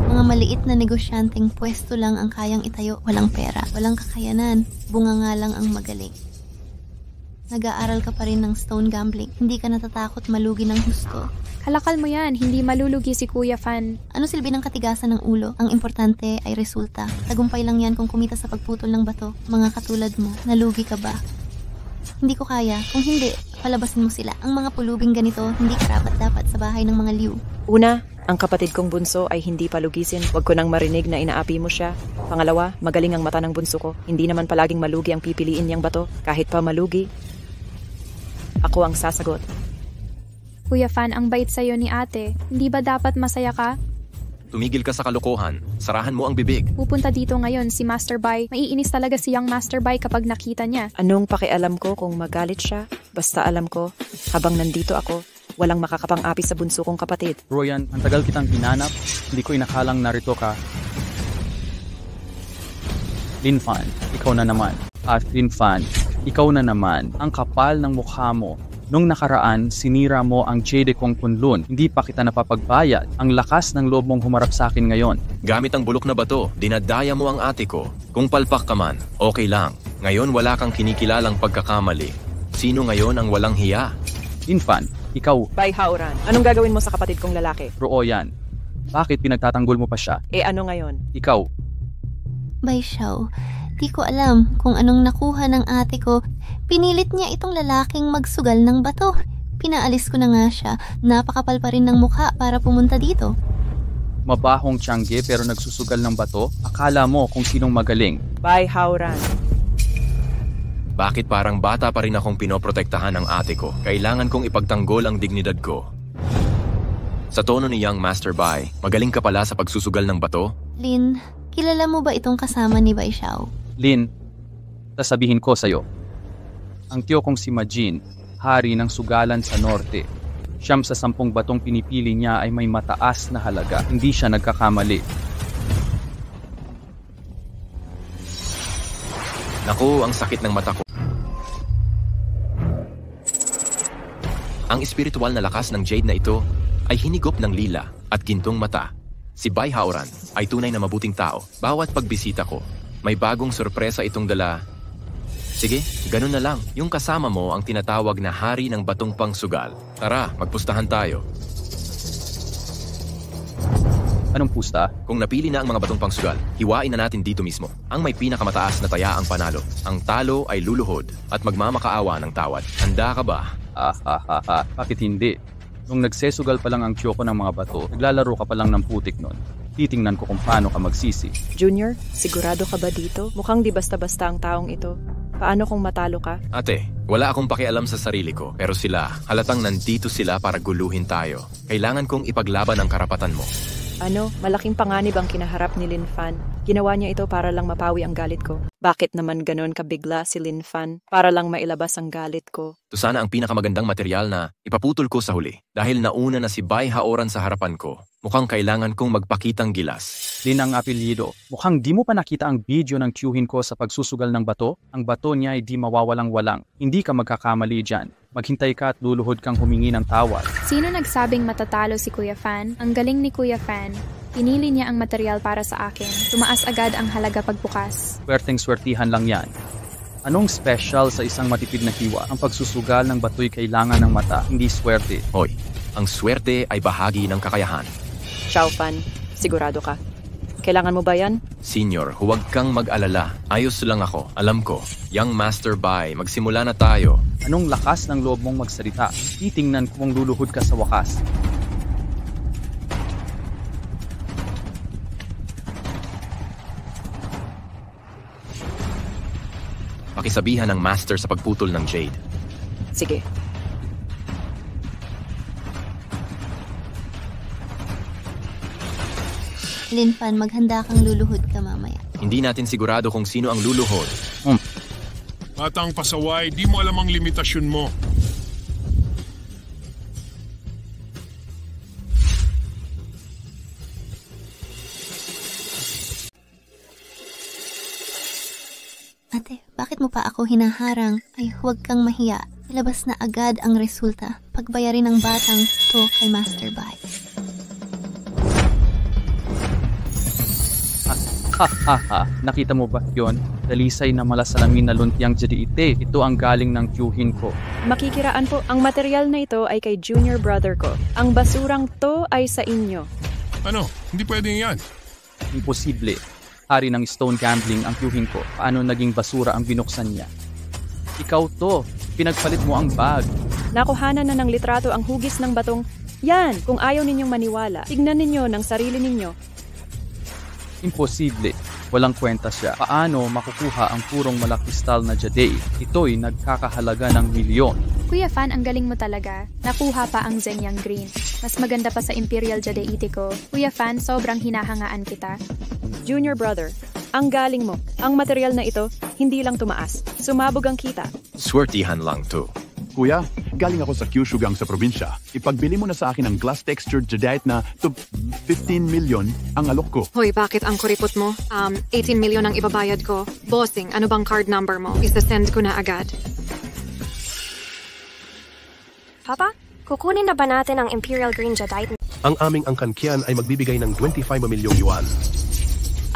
Mga maliit na negosyanteng pwesto lang ang kayang itayo. Walang pera, walang kakayanan. Bunga nga lang ang magaling. Nag-aaral ka pa rin ng stone gambling. Hindi ka natatakot malugi ng husto. Kalakal mo yan, hindi malulugi si Kuya Fan. Ano silbi ng katigasan ng ulo? Ang importante ay resulta. Tagumpay lang yan kung kumita sa pagputol ng bato. Mga katulad mo, nalugi ka ba? Hindi ko kaya. Kung hindi, palabasin mo sila. Ang mga pulubing ganito, hindi karapat-dapat sa bahay ng mga liw. Una, ang kapatid kong bunso ay hindi palugisin. Huwag ko nang marinig na inaapi mo siya. Pangalawa, magaling ang mata ng bunso ko. Hindi naman palaging malugi ang pipiliin niyang bato. Kahit pa malugi, ako ang sasagot. Kuya Fan, ang bait sa'yo ni ate. Hindi ba dapat masaya ka? Tumigil ka sa kalokohan. Sarahan mo ang bibig. Pupunta dito ngayon si Master Bai. Maiinis talaga siyang Master Bai kapag nakita niya. Anong pakialam ko kung magalit siya? Basta alam ko, habang nandito ako, walang makakapang-api sa bunso kong kapatid. Royan, ang tagal kitang hinanap. Hindi ko inakalang narito ka. Lin Fan, ikaw na naman. At Lin Fan, ikaw na naman. Ang kapal ng mukha mo. Nung nakaraan, sinira mo ang Jade kong Kunlun. Hindi pa kita napapagbayad. Ang lakas ng loob mong humarap sa akin ngayon. Gamit ang bulok na bato, dinadaya mo ang ate ko. Kung palpak ka man, okay lang. Ngayon wala kang kinikilalang pagkakamali. Sino ngayon ang walang hiya? Lin Fan, ikaw. Bai Haoran, anong gagawin mo sa kapatid kong lalaki? Royan, bakit pinagtatanggol mo pa siya? Ano ngayon? Ikaw. Bai Xiao, di ko alam kung anong nakuha ng ate ko. Pinilit niya itong lalaking magsugal ng bato. Pinaalis ko na nga siya. Napakapal pa rin ng mukha para pumunta dito. Mabahong tiyangge pero nagsusugal ng bato? Akala mo kung sinong magaling. Bai Haoran. Bakit parang bata pa rin akong pinoprotektahan ng ate ko? Kailangan kong ipagtanggol ang dignidad ko. Sa tono ni Young Master Bai, magaling ka pala sa pagsusugal ng bato? Lin, kilala mo ba itong kasama ni Bai Xiao? Lin, sasabihin ko sa'yo. Ang tiyo kong si Majin, hari ng sugalan sa norte. Siyam sa 10 batong pinipili niya ay may mataas na halaga. Hindi siya nagkakamali. Naku, ang sakit ng mata ko. Ang espiritual na lakas ng Jade na ito ay hinigop ng lila at gintong mata. Si Bai Haoran ay tunay na mabuting tao. Bawat pagbisita ko, may bagong sorpresa itong dala. Sige, ganun na lang. Yung kasama mo ang tinatawag na hari ng batong pangsugal. Tara, magpustahan tayo. Anong pusta? Kung napili na ang mga batong pangsugal, hiwain na natin dito mismo. Ang may pinakamataas na taya ang panalo. Ang talo ay luluhod at magmamakaawa ng tawad. Handa ka ba? Bakit hindi? Nung nagsesugal pa lang ang tiyoko ng mga bato, naglalaro ka pa lang ng putik nun. Titingnan ko kung paano ka magsisi. Junior, sigurado ka ba dito? Mukhang di basta-basta ang taong ito. Paano kung matalo ka? Ate, wala akong pakialam sa sarili ko. Pero sila, halatang nandito sila para guluhin tayo. Kailangan kong ipaglaban ang karapatan mo. Malaking panganib ang kinaharap ni Lin Fan. Ginawa niya ito para lang mapawi ang galit ko. Bakit naman ganon kabigla si Lin Fan? Para lang mailabas ang galit ko. Ito sana ang pinakamagandang material na ipaputol ko sa huli. Dahil nauna na si Bai Haoran sa harapan ko, mukhang kailangan kong magpakitang gilas. Lin ang apelyido. Mukhang di mo pa nakita ang video ng tiyuhin ko sa pagsusugal ng bato? Ang bato niya ay di mawawalang-walang. Hindi ka magkakamali dyan. Maghintay ka at luluhod kang humingi ng tawad. Sino nagsabing matatalo si Kuya Fan? Ang galing ni Kuya Fan. Pinili niya ang material para sa akin. Tumaas agad ang halaga pagbukas. Swerteng-swertihan lang yan. Anong special sa isang matipid na hiwa? Ang pagsusugal ng bato'y kailangan ng mata, hindi swerte. Hoy, ang swerte ay bahagi ng kakayahan. Xiaofan, sigurado ka? Kailangan mo ba yan? Senior, huwag kang mag-alala. Ayos lang ako. Alam ko. Young Master Bai, magsimula na tayo. Anong lakas ng loob mong magsalita? Titingnan kung luluhod ka sa wakas. Pakisabihan ng Master sa pagputol ng Jade. Sige. Linfan, maghanda kang luluhod ka mamaya. Hindi natin sigurado kung sino ang luluhod. Batang pasaway, di mo alam ang limitasyon mo. Ate, bakit mo pa ako hinaharang? Ay, huwag kang mahiya. Ilabas na agad ang resulta. Pagbayarin ng batang to kay Master Bai. Nakita mo ba yon? Dalisay na malasalamin na luntiang jadiite. Ito ang galing ng tiyuhin ko. Makikiraan po, ang material na ito ay kay junior brother ko. Ang basurang to ay sa inyo. Ano? Hindi pwede yan. Imposible. Hari ng stone gambling ang tiyuhin ko. Paano naging basura ang binuksan niya? Ikaw to. Pinagpalit mo ang bag. Nakuhanan na ng litrato ang hugis ng batong. Yan, kung ayaw ninyong maniwala, tignan ninyo ng sarili ninyo. Imposible. Walang kwenta siya. Paano makukuha ang purong malakristal na jade? Ito'y nagkakahalaga ng milyon. Kuya Fan, ang galing mo talaga. Nakuha pa ang Zenyang Green. Mas maganda pa sa Imperial Jadeite ko. Kuya Fan, sobrang hinahangaan kita. Junior brother, ang galing mo. Ang material na ito, hindi lang tumaas. Sumabog ang kita. Swertihan lang to. Kuya, galing ako sa Kyushugang sa probinsya. Ipagbili mo na sa akin ang glass textured jadeite na to 15 million ang alok ko. Hoy, bakit ang kuripot mo? 18 million ang ibabayad ko. Bossing, ano bang card number mo? Isa-send ko na agad. Papa, kukunin na ba natin ang Imperial Green Jadeite? Ang aming angkankian ay magbibigay ng 25 milyong yuan.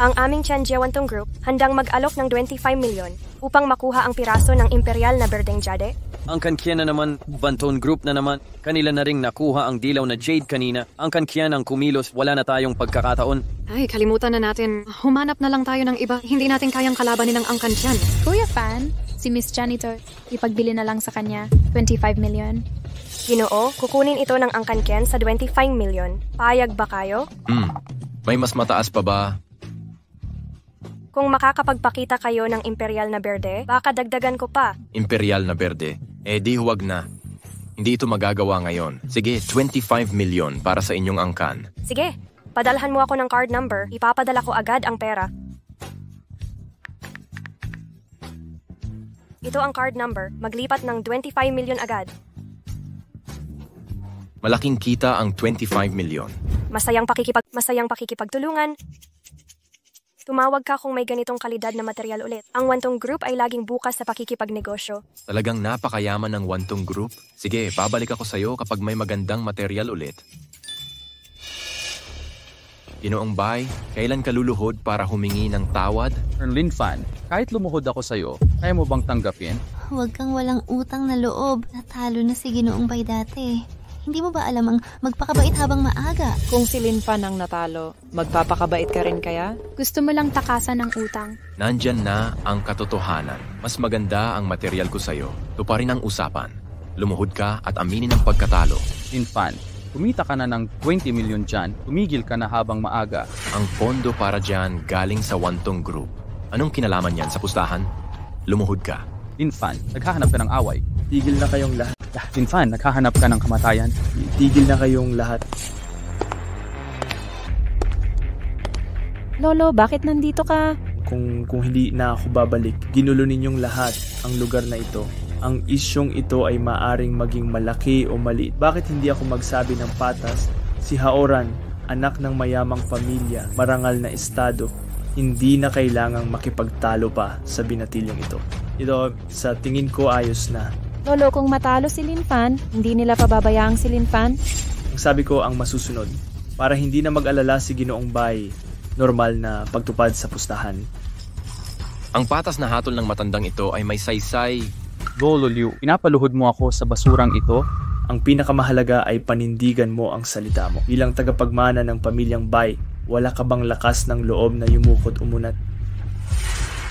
Ang aming Tianjiawantong Group handang mag-alok ng 25 milyon upang makuha ang piraso ng Imperial na berdeng jade. Ang Kankian na naman, Banton Group na naman, kanila na ring nakuha ang dilaw na jade kanina. Ang Kankian ang kumilos, wala na tayong pagkakataon. Ay, kalimutan na natin. Humanap na lang tayo ng iba. Hindi natin kayang kalabanin ng angkantian. Kuya Fan, si Miss Janitor, ipagbili na lang sa kanya, 25 million. Ginoo, kukunin ito ng angkankian sa 25 milyon. Payag ba kayo? May mas mataas pa ba? Kung makakapagpakita kayo ng Imperial na berde, baka dagdagan ko pa. Imperial na berde? Di huwag na. Hindi ito magagawa ngayon. Sige, 25 milyon para sa inyong angkan. Sige, padalhan mo ako ng card number. Ipapadala ko agad ang pera. Ito ang card number. Maglipat ng 25 milyon agad. Malaking kita ang 25 milyon. Masayang pakikipagtulungan. Tumawag ka kung may ganitong kalidad na material ulit. Ang Wantong Group ay laging bukas sa pakikipagnegosyo. Talagang napakayaman ng Wantong Group. Sige, babalik ako sa'yo kapag may magandang material ulit. Ginoong Bai, kailan ka luluhod para humingi ng tawad? Linfan, kahit lumuhod ako sa'yo, kaya mo bang tanggapin? Huwag kang walang utang na loob. Natalo na si Ginoong Bai dati. Hindi mo ba alam ang magpakabait habang maaga? Kung si Linfan ang natalo, magpapakabait ka rin kaya? Gusto mo lang takasan ng utang. Nandyan na ang katotohanan. Mas maganda ang material ko sa'yo. Tuparin ang usapan. Lumuhod ka at aminin ang pagkatalo. Linfan, kumita ka na ng 20 milyon dyan. Tumigil ka na habang maaga. Ang pondo para dyan galing sa Wantong Group. Anong kinalaman yan sa pustahan? Lumuhod ka. Linfan, naghahanap ka ng away. Tigil na kayong lahat. Linfan, naghahanap ka ng kamatayan. Tigil na kayong lahat. Lolo, bakit nandito ka? Kung hindi na ako babalik, ginulo ninyong lahat ang lugar na ito. Ang isyong ito ay maaring maging malaki o maliit. Bakit hindi ako magsabi ng patas? Si Haoran, anak ng mayamang pamilya, marangal na estado, hindi na kailangang makipagtalo pa sa binatilyong ito. Ito, sa tingin ko, ayos na. Lolo, kung matalo si Linfan, hindi nila pababayaang si Linfan? Ang sabi ko ang masusunod. para hindi na mag-alala si Ginoong Bai. Normal na pagtupad sa pustahan. Ang patas na hatol ng matandang ito ay may saysay. Lolo Liu, pinapaluhod mo ako sa basurang ito? Ang pinakamahalaga ay panindigan mo ang salita mo. Bilang tagapagmana ng pamilyang Bai, wala ka bang lakas ng loob na yumukot umunat?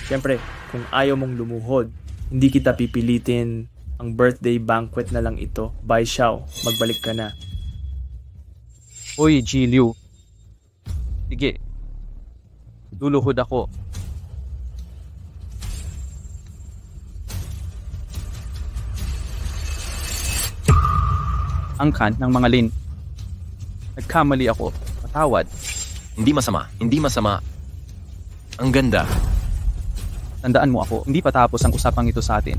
Siyempre, kung ayaw mong lumuhod, hindi kita pipilitin. Ang birthday banquet na lang ito. Bai Xiao, magbalik ka na. Hoy, Ji Liu. Sige. Luluhod ako. Angkan ng mga Lin. Nagkamali ako. Patawad. Hindi masama. Hindi masama. Ang ganda. Tandaan mo ako, hindi pa tapos ang usapang ito sa atin.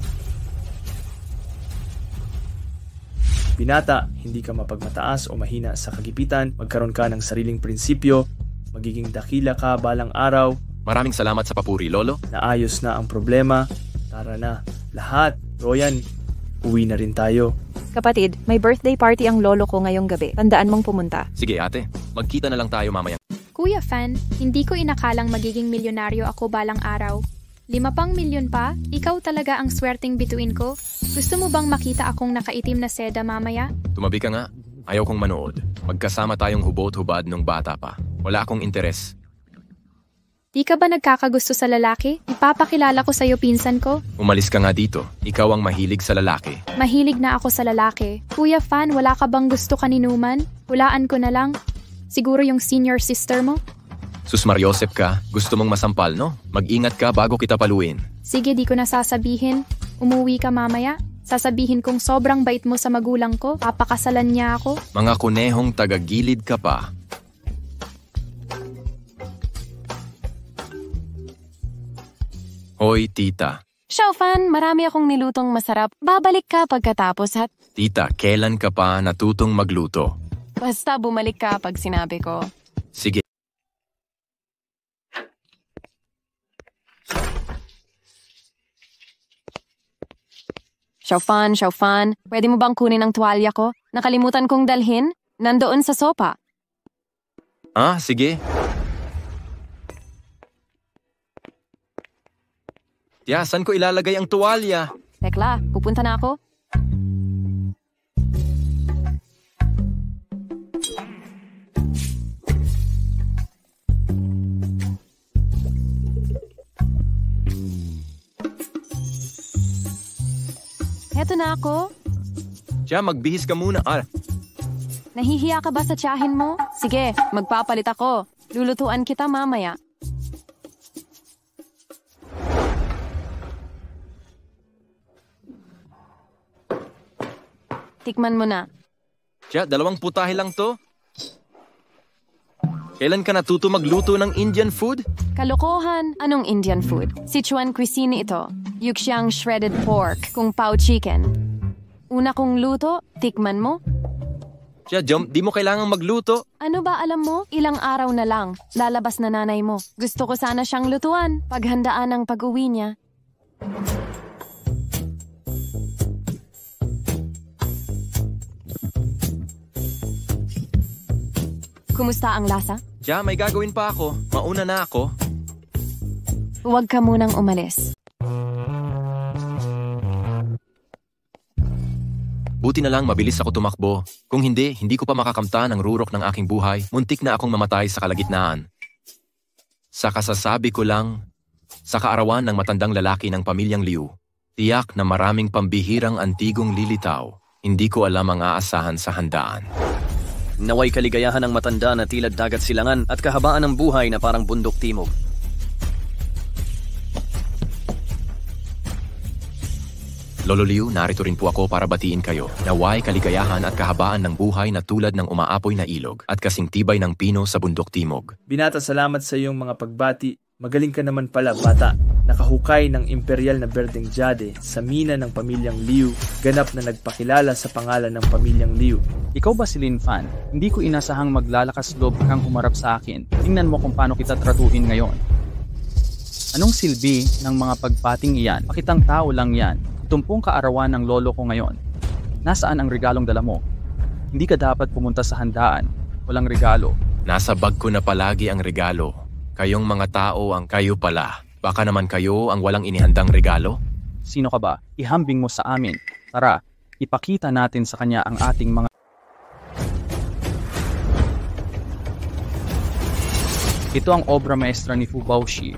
Binata, hindi ka mapagmataas o mahina sa kagipitan, magkaroon ka ng sariling prinsipyo, magiging dakila ka balang araw. Maraming salamat sa papuri, Lolo. Naayos na ang problema. Tara na. Lahat. Royan, uwi na rin tayo. Kapatid, may birthday party ang lolo ko ngayong gabi. Tandaan mong pumunta. Sige ate, magkita na lang tayo mamaya. Kuya Fan, hindi ko inakalang magiging milyonaryo ako balang araw. 5 milyon pa? Ikaw talaga ang swerteng bituin ko? Gusto mo bang makita akong nakaitim na seda mamaya? Tumabi ka nga. Ayaw kong manood. Magkasama tayong hubot-hubad nung bata pa. Wala akong interes. Di ka ba nagkakagusto sa lalaki? Ipapakilala ko sa'yo pinsan ko. Umalis ka nga dito. Ikaw ang mahilig sa lalaki. Mahilig na ako sa lalaki. Kuya Fan, wala ka bang gusto kaninuman? Hulaan ko na lang. Siguro yung senior sister mo? Sus Mariosep ka, gusto mong masampal, no? Mag-ingat ka bago kita paluin. Sige, di ko na sasabihin. Umuwi ka mamaya. Sasabihin kong sobrang bait mo sa magulang ko. Papakasalan niya ako. Mga kunehong tagagilid ka pa. Hoy, tita. Xiaofan, marami akong nilutong masarap. Babalik ka pagkatapos at... Tita, kailan ka pa natutong magluto? Basta bumalik ka pag sinabi ko. Sige. Xiaofan, pwede mo bang kunin ang tuwalya ko? Nakalimutan kong dalhin? Nandoon sa sopa. Ah, sige. Tiya, saan ko ilalagay ang tuwalya? Tekla, pupunta na ako. Heto na ako. Tiya, magbihis ka muna. Nahihiya ka ba sa tiyahin mo? Sige, magpapalit ako. Lulutuan kita mamaya. Tikman mo na. Tiya, 2 putahe lang to. Kailan ka natuto magluto ng Indian food? Kalokohan, anong Indian food? Sichuan cuisine ito. Yuxiang shredded pork, kung pao chicken. Una kong luto, tikman mo. Tiya, di mo kailangang magluto. Ano ba alam mo? Ilang araw na lang, lalabas na nanay mo. Gusto ko sana siyang lutuan, paghandaan ang pag-uwi niya. Kumusta ang lasa? Tiya, may gagawin pa ako. Mauna na ako. Huwag ka munang umalis. Buti na lang mabilis ako tumakbo. Kung hindi ko pa makakamta ng rurok ng aking buhay. Muntik na akong mamatay sa kalagitnaan. Sa kasasabi ko lang, sa kaarawan ng matandang lalaki ng pamilyang Liu, tiyak na maraming pambihirang antigong lilitaw. Hindi ko alam ang aasahan sa handaan. Naway kaligayahan ng matanda na tila dagat silangan at kahabaan ng buhay na parang bundok timog. Lolo Liu, narito rin po ako para batiin kayo. Naway kaligayahan at kahabaan ng buhay na tulad ng umaapoy na ilog at kasing tibay ng pino sa bundok timog. Binata, salamat sa iyong mga pagbati. Magaling ka naman pala, bata. Nakahukay ng imperial na berdeng jade sa mina ng pamilyang Liu, ganap na nagpakilala sa pangalan ng pamilyang Liu. Ikaw ba si Lin Fan? Hindi ko inasahang maglalakas loob kang humarap sa akin. Tingnan mo kung paano kita tratuhin ngayon. Anong silbi ng mga pagpating iyan? Pakitang tao lang yan. Tumpong kaarawan ng lolo ko ngayon. Nasaan ang regalong dala mo? Hindi ka dapat pumunta sa handaan. Walang regalo. Nasa bag ko na palagi ang regalo. Kayong mga tao ang kayo pala. Baka naman kayo ang walang inihandang regalo? Sino ka ba? Ihambing mo sa amin. Tara, ipakita natin sa kanya ang ating mga... Ito ang obra maestra ni Fu Baoshi.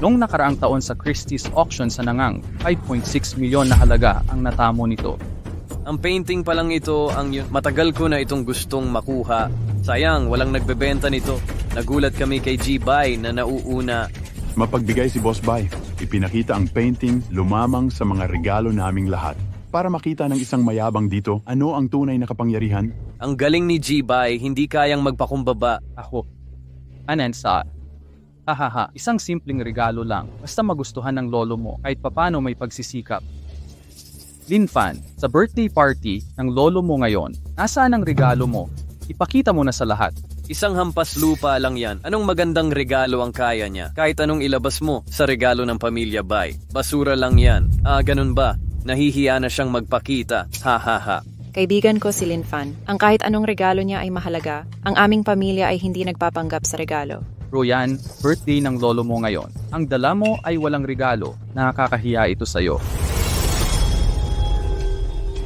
Noong nakaraang taon sa Christie's auction sa Nangang, 5.6 milyon na halaga ang natamo nito. Ang painting pa lang ito, matagal ko na itong gustong makuha. Sayang, walang nagbebenta nito. Nagulat kami kay G-Bai na nauuna. Mapagbigay si Boss Bai. Ipinakita ang painting lumamang sa mga regalo naming lahat. Para makita ng isang mayabang dito, ano ang tunay na kapangyarihan? Ang galing ni G-Bai, hindi kayang magpakumbaba. Ako. Anensa. Hahaha, isang simpleng regalo lang. Basta magustuhan ng lolo mo kahit papano may pagsisikap. Linfan, sa birthday party ng lolo mo ngayon, nasaan ang regalo mo? Ipakita mo na sa lahat. Isang hampas lupa lang yan. Anong magandang regalo ang kaya niya? Kahit anong ilabas mo sa regalo ng pamilya Bai. Basura lang yan. Ganun ba? Nahihiya na siyang magpakita. Ha. Kaibigan ko si Linfan. Ang kahit anong regalo niya ay mahalaga. Ang aming pamilya ay hindi nagpapanggap sa regalo. Royan, birthday ng lolo mo ngayon. Ang dala mo ay walang regalo. Nakakahiya ito sa'yo.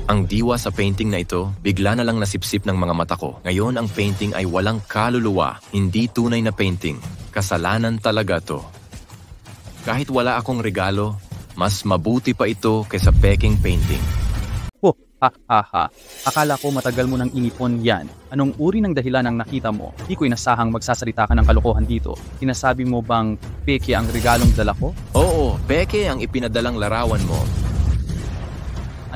Ang diwa sa painting na ito, bigla na lang nasipsip ng mga mata ko. Ngayon ang painting ay walang kaluluwa, hindi tunay na painting. Kasalanan talaga to. Kahit wala akong regalo, mas mabuti pa ito kaysa peking painting. Akala ko matagal mo nang inipon yan. Anong uri ng dahilan ang nakita mo? Di ko inasahang magsasalita ka ng kalokohan dito. Sinasabi mo bang peke ang regalong dala ko? Oo, peke ang ipinadalang larawan mo.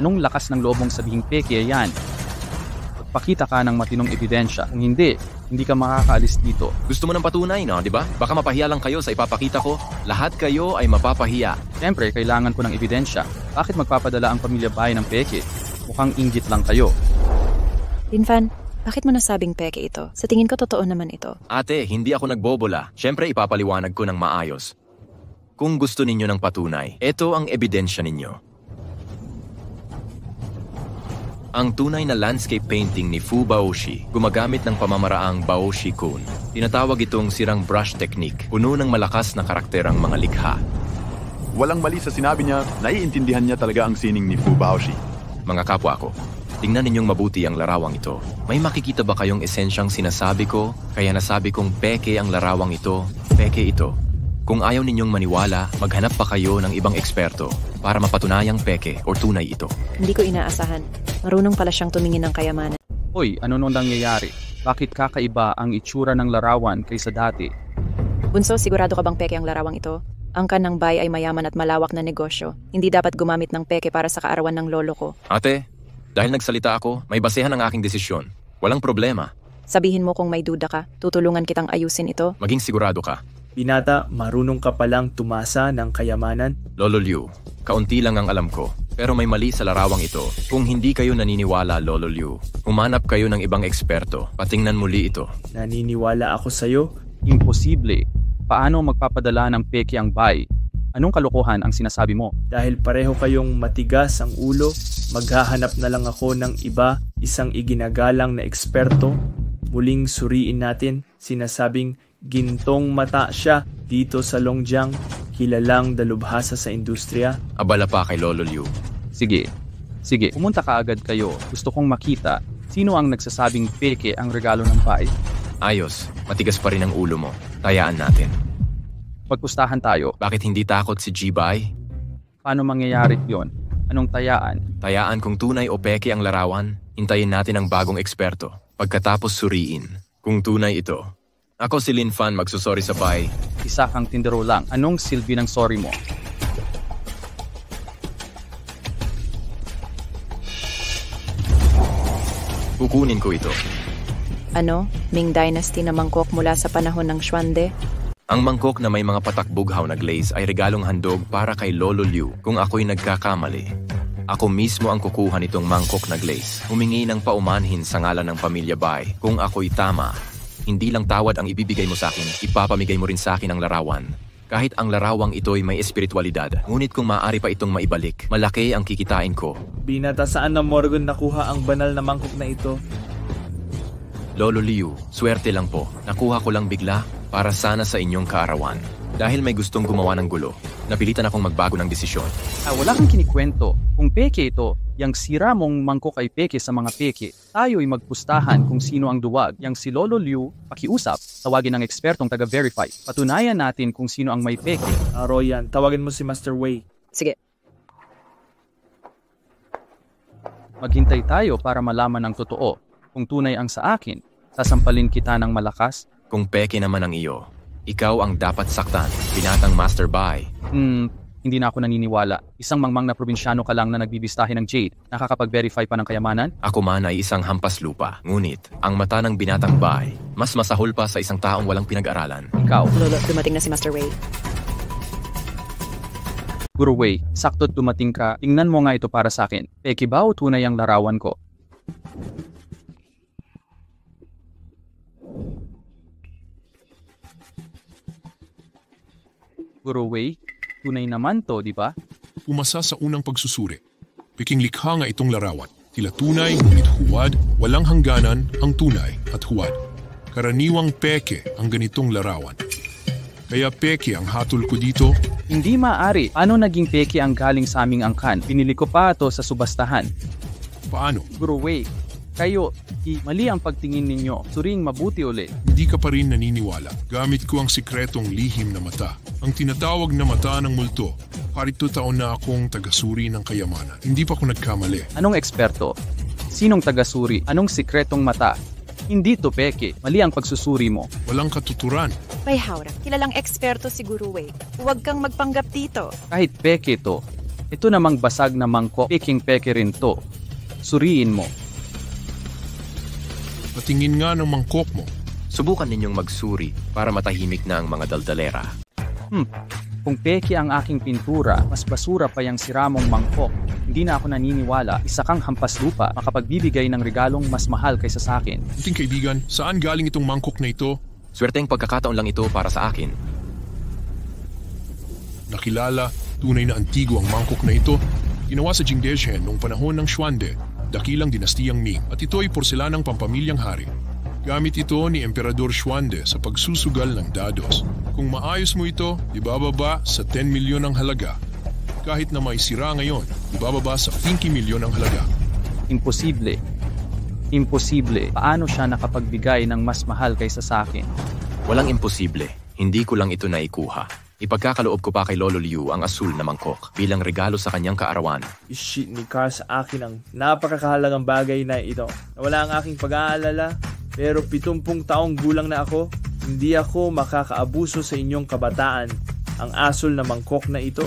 Anong lakas ng loob mong sabihing peke yan? Magpakita ka ng matinong ebidensya. Kung hindi ka makakaalis dito. Gusto mo ng patunay, no? Di ba? Baka mapahiya lang kayo sa ipapakita ko. Lahat kayo ay mapapahiya. Siyempre, kailangan ko ng ebidensya. Bakit magpapadala ang pamilya Bai ng peke? Mukhang inggit lang kayo. Linfan, bakit mo nasabing peke ito? Sa tingin ko totoo naman ito. Ate, hindi ako nagbobola. Siyempre ipapaliwanag ko ng maayos. Kung gusto ninyo ng patunay, ito ang ebidensya ninyo. Ang tunay na landscape painting ni Fu Baoshi gumagamit ng pamamaraang Baoshi Kun. Tinatawag itong sirang brush technique, puno ng malakas na karakter ang mga likha. Walang mali sa sinabi niya, naiintindihan niya talaga ang sining ni Fu Baoshi. Mga kapwa ko, tingnan ninyong mabuti ang larawang ito. May makikita ba kayong esensyang sinasabi ko? Kaya nasabi kong peke ang larawang ito, peke ito. Kung ayaw ninyong maniwala, maghanap pa kayo ng ibang eksperto para mapatunayang peke o tunay ito. Hindi ko inaasahan. Marunong pala siyang tumingin ng kayamanan. Hoy, ano nung nangyayari? Bakit kakaiba ang itsura ng larawan kaysa dati? Bunso, sigurado ka bang peke ang larawang ito? Ang kanang Bai ay mayaman at malawak na negosyo. Hindi dapat gumamit ng peke para sa kaarawan ng lolo ko. Ate, dahil nagsalita ako, may basehan ang aking desisyon. Walang problema. Sabihin mo kung may duda ka, tutulungan kitang ayusin ito. Maging sigurado ka. Binata, marunong ka palang tumasa ng kayamanan? Lolo Liu, kaunti lang ang alam ko. Pero may mali sa larawang ito. Kung hindi kayo naniniwala, Lolo Liu, humanap kayo ng ibang eksperto. Patingnan muli ito. Naniniwala ako sa'yo? Imposible. Paano magpapadala ng peke ang Bai? Anong kalokohan ang sinasabi mo? Dahil pareho kayong matigas ang ulo, maghahanap na lang ako ng iba, isang iginagalang na eksperto. Muling suriin natin, sinasabing gintong mata siya dito sa Longjiang, kilalang dalubhasa sa industriya. Abala pa kay Lolo Liu. Sige, pumunta ka agad kayo. Gusto kong makita sino ang nagsasabing peke ang regalo ng Bai. Ayos, matigas pa rin ang ulo mo. Tayaan natin. Magpustahan tayo. Bakit hindi takot si G-Bai? Paano mangyayari yon? Anong tayaan? Tayaan kung tunay o peke ang larawan, hintayin natin ang bagong eksperto. Pagkatapos suriin kung tunay ito. Ako si Linfan, magsusori sa Bai. Isa kang tindero lang. Anong silbi ng sorry mo? Kukunin ko ito. Ano? Ming Dynasty na mangkok mula sa panahon ng Xuande? Ang mangkok na may mga patakbughaw na glaze ay regalong handog para kay Lolo Liu kung ako'y nagkakamali. Ako mismo ang kukuha nitong mangkok na glaze. Humingi ng paumanhin sa ngalan ng pamilya Bai. Kung ako'y tama, hindi lang tawad ang ibibigay mo sa akin, ipapamigay mo rin sa akin ang larawan. Kahit ang larawang ito'y may espiritualidad, ngunit kung maaari pa itong maibalik, malaki ang kikitain ko. Binata, saan na Morgan nakuha ang banal na mangkok na ito? Lolo Liu, swerte lang po. Nakuha ko lang bigla para sana sa inyong kaarawan. Dahil may gustong gumawa ng gulo, napilitan akong magbago ng desisyon. Wala kang kinikwento. Kung peke ito, yang sira mong mangkok ay peke sa mga peke, tayo'y magpustahan kung sino ang duwag. Yang si Lolo Liu, pakiusap, tawagin ng ekspertong taga-verify. Patunayan natin kung sino ang may peke. Royan, tawagin mo si Master Wei. Sige. Maghintay tayo para malaman ang totoo. Kung tunay ang sa akin, sasampalin kita ng malakas. Kung peke naman ang iyo, ikaw ang dapat saktan, binatang Master Bai. Hindi na ako naniniwala. Isang mangmang na probinsyano ka lang na nagbibistahe ng Jade, nakakapag-verify pa ng kayamanan? Ako man ay isang hampas lupa. Ngunit, ang mata ng binatang Bai, mas masahol pa sa isang taong walang pinag-aralan. Ikaw. Lolo, dumating na si Master Wei. Guru Wei, sakto't dumating ka. Tingnan mo nga ito para sa akin. Peke ba o tunay ang larawan ko? Guru Wei, tunay naman to, di ba? Umasa sa unang pagsusuri. Piking likha nga itong larawan. Tila tunay, ngunit huwad, walang hangganan ang tunay at huwad. Karaniwang peke ang ganitong larawan. Kaya peke ang hatol ko dito. Hindi maaari. Paano naging peke ang galing sa aming angkan? Pinili ko pa ito sa subastahan. Paano? Guru Wei, kayo, mali ang pagtingin ninyo. Suring mabuti ulit. Hindi ka pa rin naniniwala. Gamit ko ang sikretong lihim na mata. Ang tinatawag na mata ng multo. Parito taon na akong tagasuri ng kayamanan. Hindi pa ako nagkamali. Anong eksperto? Sinong tagasuri? Anong sikretong mata? Hindi to peke. Mali ang pagsusuri mo. Walang katuturan. Bay Haura, kilalang eksperto si Guru Wei. Huwag kang magpanggap dito. Kahit peke to, ito namang basag na mangkok, peking peke rin to. Suriin mo. Patingin nga ng mangkok mo. Subukan ninyong magsuri para matahimik na ang mga daldalera. Kung peke ang aking pintura, mas basura pa yung siramong mangkok. Hindi na ako naniniwala, isa kang hampas lupa, makapagbibigay ng regalong mas mahal kaysa sa akin. Munting kaibigan, saan galing itong mangkok na ito? Swerteng pagkakataon lang ito para sa akin. Nakilala, tunay na antigo ang mangkok na ito. Ginawa sa Jingdezhen noong panahon ng Xuande, dakilang dinastiyang Ming, at ito ay porselanang pampamilyang hari. Gamit ito ni Emperador Xuande sa pagsusugal ng dados. Kung maayos mo ito, ibababa sa 10 milyon ang halaga. Kahit na may sira ngayon, ibababa sa 20 milyon ang halaga. Imposible. Imposible. Paano siya nakapagbigay ng mas mahal kaysa sa akin? Walang imposible. Hindi ko lang ito naikuha. Ipagkakaloob ko pa kay Lolo Liu ang asul na mangkok bilang regalo sa kanyang kaarawan. Ishit ni Carl sa akin ang napakakahalagang bagay na ito. Nawala ang aking pag-aalala, pero 70 taong gulang na ako. Hindi ako makakaabuso sa inyong kabataan. Ang asul na mangkok na ito,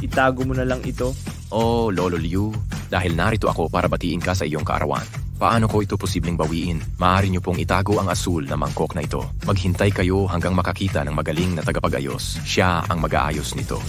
itago mo na lang ito. Oh, Lolo Liu, dahil narito ako para batiin ka sa iyong kaarawan. Paano ko ito posibleng bawiin? Maaari niyo pong itago ang asul na mangkok na ito. Maghintay kayo hanggang makakita ng magaling na tagapag-ayos. Siya ang mag-aayos nito.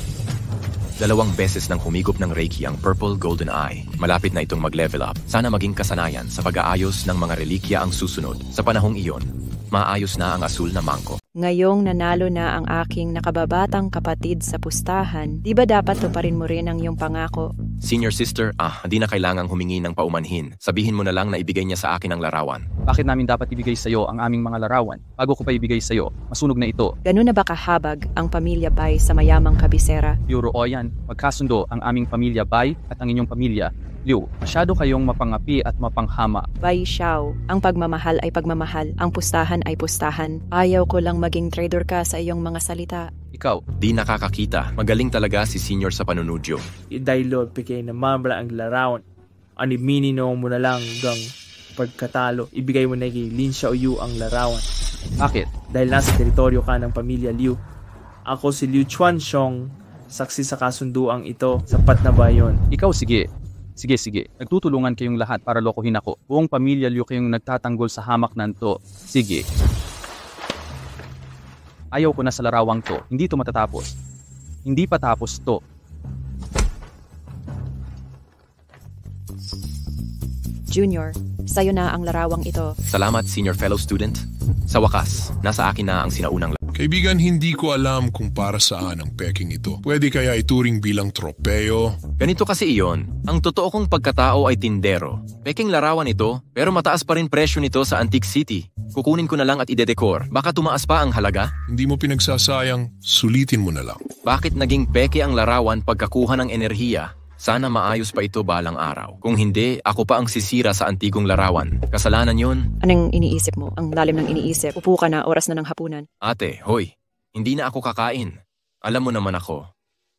2 beses nang humigop ng Reiki ang Purple Golden Eye. Malapit na itong mag-level up. Sana maging kasanayan sa pag-aayos ng mga relikya ang susunod. Sa panahong iyon, maayos na ang asul na mangkok. Ngayong nanalo na ang aking nakababatang kapatid sa pustahan, di ba dapat tuparin mo rin ang iyong pangako? Senior sister, hindi na kailangang humingi ng paumanhin. Sabihin mo na lang na ibigay niya sa akin ang larawan. Bakit namin dapat ibigay sa iyo ang aming mga larawan? Bago ko pa ibigay sa iyo, masunog na ito. Ganun na ba kahabag ang pamilya Bai sa mayamang kabisera? Euro o yan, magkasundo ang aming pamilya Bai at ang inyong pamilya Liu. Masyado kayong mapangapi at mapanghama. Bai Xiao, ang pagmamahal ay pagmamahal, ang pustahan ay pustahan. Ayaw ko lang maging traitor ka sa iyong mga salita. Ikaw, di nakakakita. Magaling talaga si Senior sa panunudyo. Idaylor, pikay naman bala ang larawan. Animini mo na lang gang pagkatalo. Ibigay mo na kay Lin Xiaoyu ang larawan. Bakit? Dahil nasa teritoryo ka ng pamilya Liu. Ako si Liu Chuanxiong, saksi sa kasunduang ito. Sapat na ba yun? Ikaw sige. Sige. Nagtutulungan kayong lahat para lokohin ako. Buong pamilya Liu kayong nagtatanggol sa hamak nanto. Sige. Ayaw ko na sa larawang to. Hindi to matatapos. Hindi pa tapos to. Junior, sayo na ang larawang ito. Salamat, senior fellow student. Sa wakas, nasa akin na ang sinaunang Kaibigan, hindi ko alam kung para saan ang peking ito. Pwede kaya ituring bilang tropeo? Ganito kasi iyon. Ang totoo kong pagkatao ay tindero. Peking larawan ito, pero mataas pa rin presyo nito sa Antique City. Kukunin ko na lang at idedekor. Baka tumaas pa ang halaga? Hindi mo pinagsasayang, sulitin mo na lang. Bakit naging peke ang larawan pagkakuha ng enerhiya? Sana maayos pa ito balang araw. Kung hindi, ako pa ang sisira sa antigong larawan. Kasalanan yun. Anong iniisip mo? Ang lalim ng iniisip. Upo ka na, oras na ng hapunan. Ate, hoy. Hindi na ako kakain. Alam mo naman ako.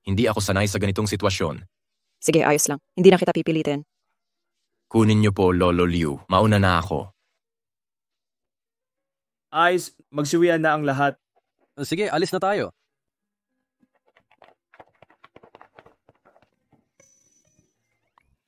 Hindi ako sanay sa ganitong sitwasyon. Sige, ayos lang. Hindi na kita pipilitin. Kunin niyo po, Lolo Liu. Mauna na ako. Ayos, magsiwian na ang lahat. Sige, alis na tayo.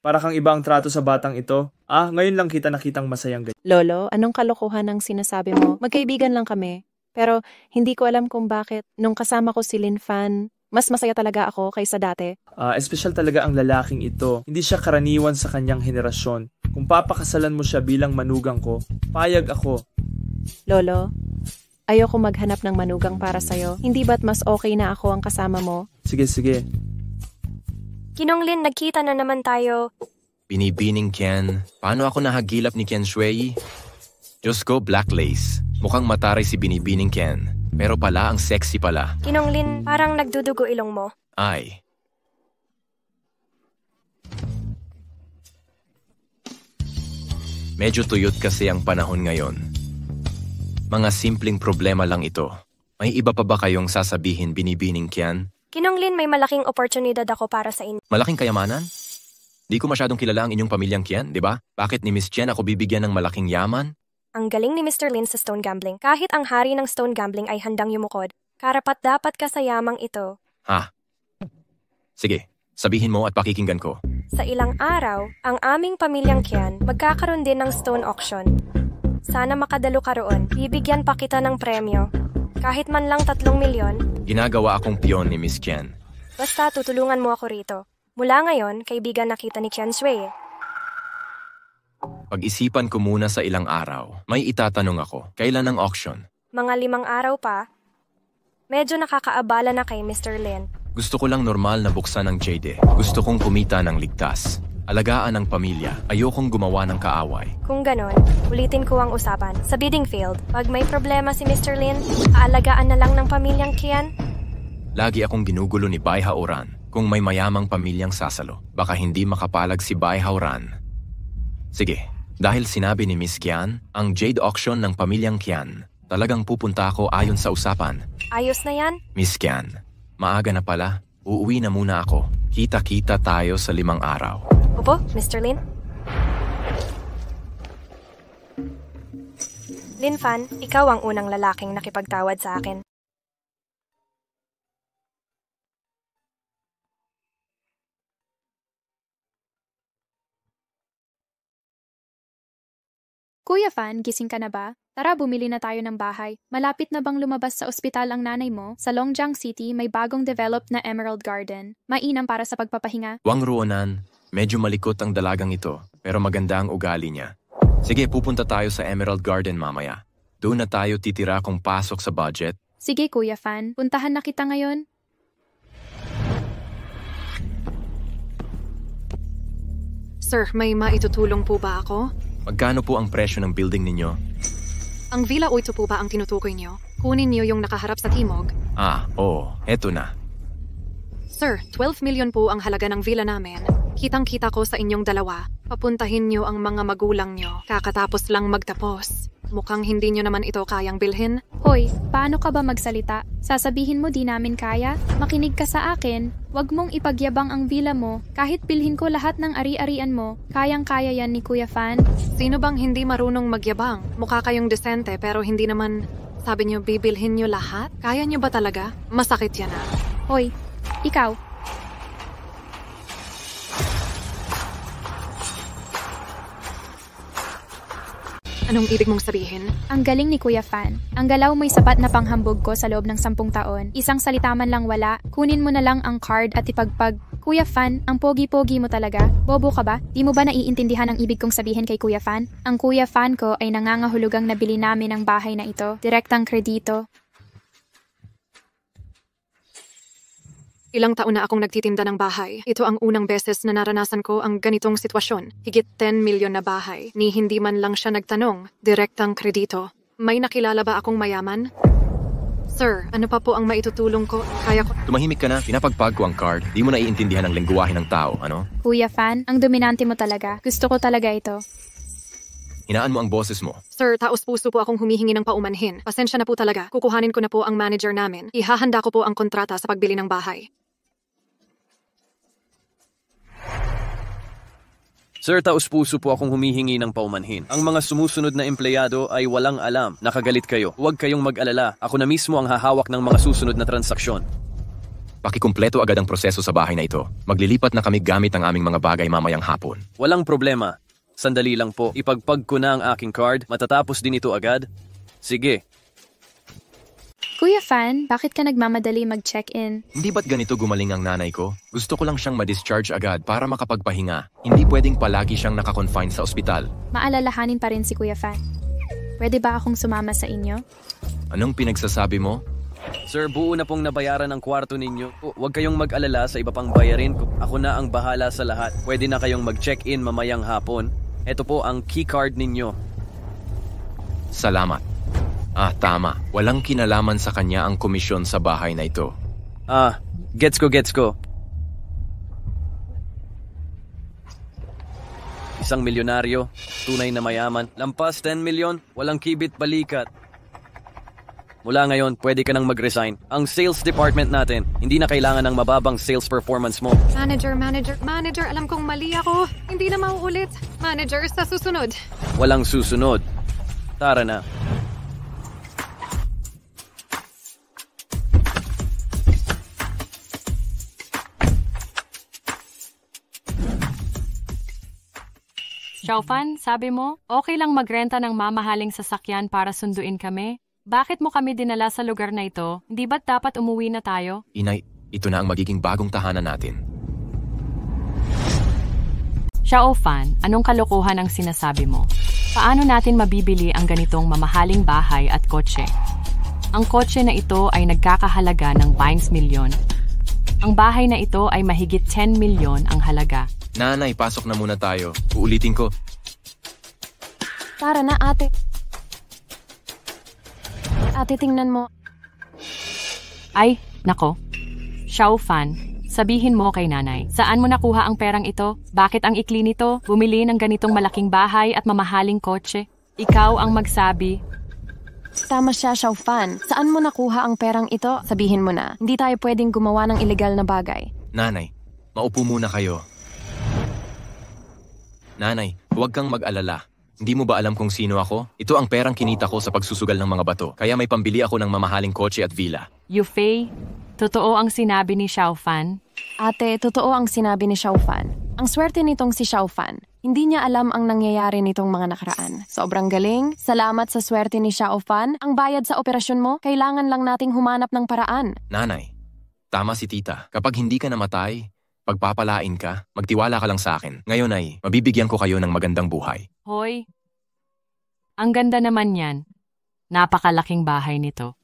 Para kang iba ang trato sa batang ito. Ngayon lang kita nakitang masayang ganyan. Lolo, anong kalokohan ang sinasabi mo? Magkaibigan lang kami. Pero hindi ko alam kung bakit. Nung kasama ko si Lin Fan, mas masaya talaga ako kaysa dati. Espesyal talaga ang lalaking ito. Hindi siya karaniwan sa kanyang henerasyon. Kung papakasalan mo siya bilang manugang ko, payag ako. Lolo, ayoko maghanap ng manugang para sa'yo. Hindi ba't mas okay na ako ang kasama mo? Sige. Ginong Lin, nagkita na naman tayo. Binibining Ken. Paano ako nahagilap ni Ken Shui? Diyos ko, black lace. Mukhang mataray si Binibining Ken. Pero pala, ang sexy pala. Ginong Lin, parang nagdudugo ilong mo. Ay. Medyo tuyot kasi ang panahon ngayon. Mga simpleng problema lang ito. May iba pa ba kayong sasabihin, Binibining Ken? Ginong Lin, may malaking oportunidad ako para sa inyo. Malaking kayamanan? Di ko masyadong kilala ang inyong pamilyang Ken, di ba? Bakit ni Miss Chen ako bibigyan ng malaking yaman? Ang galing ni Mr. Lin sa stone gambling. Kahit ang hari ng stone gambling ay handang yumukod, karapat dapat ka sa yamang ito. Ha? Sige, sabihin mo at pakikinggan ko. Sa ilang araw, ang aming pamilyang Qian magkakaroon din ng stone auction. Sana makadalo ka roon. Bibigyan pa kita ng premyo. Kahit man lang 3 milyon. Ginagawa akong piyon ni Miss Qian. Basta tutulungan mo ako rito. Mula ngayon, kaibigan na kita ni Qian Shui. Pag-isipan ko muna sa ilang araw. May itatanong ako. Kailan ang auction? Mga 5 araw pa. Medyo nakakaabala na kay Mr. Lin. Gusto ko lang normal na buksan ang Jade. Gusto kong kumita ng ligtas. Alagaan ang pamilya. Ayokong gumawa ng kaaway. Kung ganon, ulitin ko ang usapan. Sa bidding field, pag may problema si Mr. Lin, aalagaan na lang ng pamilyang Qian? Lagi akong ginugulo ni Bai Haoran. Kung may mayamang pamilyang sasalo, baka hindi makapalag si Bai Haoran. Sige, dahil sinabi ni Miss Qian, ang Jade auction ng pamilyang Qian, talagang pupunta ako ayon sa usapan. Ayos na yan? Miss Qian, maaga na pala. Uuwi na muna ako. Kita-kita tayo sa 5 araw. Opo, Mr. Lin? Lin Fan, ikaw ang unang lalaking nakipagtawad sa akin. Kuya Fan, gising ka na ba? Tara, bumili na tayo ng bahay. Malapit na bang lumabas sa ospital ang nanay mo? Sa Longjiang City, may bagong developed na Emerald Garden. Mainam para sa pagpapahinga. Wang Ruonan, medyo malikot ang dalagang ito, pero maganda ang ugali niya. Sige, pupunta tayo sa Emerald Garden mamaya. Doon na tayo titira kung pasok sa budget. Sige, Kuya Fan. Puntahan na kita ngayon. Sir, may maitutulong po ba ako? Magkano po ang presyo ng building ninyo? Ang Villa 8 po ba ang tinutukoy niyo? Kunin niyo yung nakaharap sa timog. Oo, eto na. Sir, 12 million po ang halaga ng villa namin. Kitang-kita ko sa inyong dalawa. Papuntahin niyo ang mga magulang niyo. Kakatapos lang magtapos. Mukhang hindi niyo naman ito kayang bilhin. Hoy, paano ka ba magsalita? Sasabihin mo di namin kaya? Makinig ka sa akin. Huwag mong ipagyabang ang villa mo. Kahit bilhin ko lahat ng ari-arian mo, kayang-kaya yan ni Kuya Fan. Sino bang hindi marunong magyabang? Mukha kayong desente pero hindi naman, sabi niyo bibilhin niyo lahat? Kaya niyo ba talaga? Masakit yan ah. Hoy, ikaw. Anong ibig mong sabihin? Ang galing ni Kuya Fan. Ang galaw mo'y sapat na panghambog ko sa loob ng 10 taon. Isang salita man lang wala. Kunin mo na lang ang card at ipagpag. Kuya Fan, ang pogi-pogi mo talaga. Bobo ka ba? Di mo ba naiintindihan ang ibig kong sabihin kay Kuya Fan? Ang Kuya Fan ko ay nangangahulugang nabili namin ang bahay na ito. Direktang kredito. Ilang taon na akong nagtitinda ng bahay. Ito ang unang beses na naranasan ko ang ganitong sitwasyon. Higit 10 milyon na bahay. Ni hindi man lang siya nagtanong. Direktang kredito. May nakilala ba akong mayaman? Sir, ano pa po ang maitutulong ko? Kaya ko... Tumahimik ka na, pinapagpag ko ang card. Di mo naiintindihan ang lengguwahe ng tao, ano? Kuya Fan, ang dominante mo talaga. Gusto ko talaga ito. Hinaan mo ang boses mo. Sir, taos puso po akong humihingi ng paumanhin. Pasensya na po talaga. Kukuhanin ko na po ang manager namin. Ihahanda ko po ang kontrata sa pagbili ng bahay. Sir, taus-puso po akong humihingi ng paumanhin. Ang mga sumusunod na empleyado ay walang alam. Nakagalit kayo. Huwag kayong mag-alala. Ako na mismo ang hahawak ng mga susunod na transaksyon. Pakikumpleto agad ang proseso sa bahay na ito. Maglilipat na kami gamit ang aming mga bagay mamayang hapon. Walang problema. Sandali lang po. Ipagpag ko na ang aking card. Matatapos din ito agad. Sige. Kuya Fan, bakit ka nagmamadali mag-check-in? Hindi ba't ganito gumaling ang nanay ko? Gusto ko lang siyang ma-discharge agad para makapagpahinga. Hindi pwedeng palagi siyang nakakonfine sa ospital. Maalalahanin pa rin si Kuya Fan. Pwede ba akong sumama sa inyo? Anong pinagsasabi mo? Sir, buo na pong nabayaran ang kwarto ninyo. Huwag kayong mag-alala sa iba pang bayarin ko. Ako na ang bahala sa lahat. Pwede na kayong mag-check-in mamayang hapon. Ito po ang keycard ninyo. Salamat. Tama. Walang kinalaman sa kanya ang komisyon sa bahay na ito. Gets ko. Isang milyonaryo, tunay na mayaman, lampas 10 milyon, walang kibit balikat. Mula ngayon, pwede ka nang mag-resign. Ang sales department natin, hindi na kailangan ng mababang sales performance mo. Manager, alam kong mali ako. Hindi na mauulit. Manager, sa susunod. Walang susunod. Tara na. Xiaofan, sabi mo, okay lang magrenta ng mamahaling sasakyan para sunduin kami? Bakit mo kami dinala sa lugar na ito? Hindi ba't dapat umuwi na tayo? Inay, ito na ang magiging bagong tahanan natin. Xiaofan, anong kalokohan ang sinasabi mo? Paano natin mabibili ang ganitong mamahaling bahay at kotse? Ang kotse na ito ay nagkakahalaga ng 20 milyon. Ang bahay na ito ay mahigit 10 milyon ang halaga. Nanay, pasok na muna tayo. Uulitin ko. Tara na, ate. Ate, tingnan mo. Ay, nako. Xiaofan, sabihin mo kay nanay, saan mo nakuha ang perang ito? Bakit ang ikli nito? Bumili ng ganitong malaking bahay at mamahaling kotse? Ikaw ang magsabi. Tama siya, Xiaofan. Saan mo nakuha ang perang ito? Sabihin mo na. Hindi tayo pwedeng gumawa ng ilegal na bagay. Nanay, maupo muna kayo. Nanay, huwag kang mag-alala. Hindi mo ba alam kung sino ako? Ito ang perang kinita ko sa pagsusugal ng mga bato. Kaya may pambili ako ng mamahaling kotse at villa. Yufei, totoo ang sinabi ni Xiaofan? Ate, totoo ang sinabi ni Xiaofan. Ang swerte nitong si Xiaofan. Hindi niya alam ang nangyayari nitong mga nakaraan. Sobrang galing. Salamat sa swerte ni Xiaofan. Ang bayad sa operasyon mo, kailangan lang nating humanap ng paraan. Nanay, tama si tita. Kapag hindi ka namatay, pagpapalain ka, magtiwala ka lang sa akin. Ngayon ay, mabibigyan ko kayo ng magandang buhay. Hoy, ang ganda naman yan. Napakalaking bahay nito.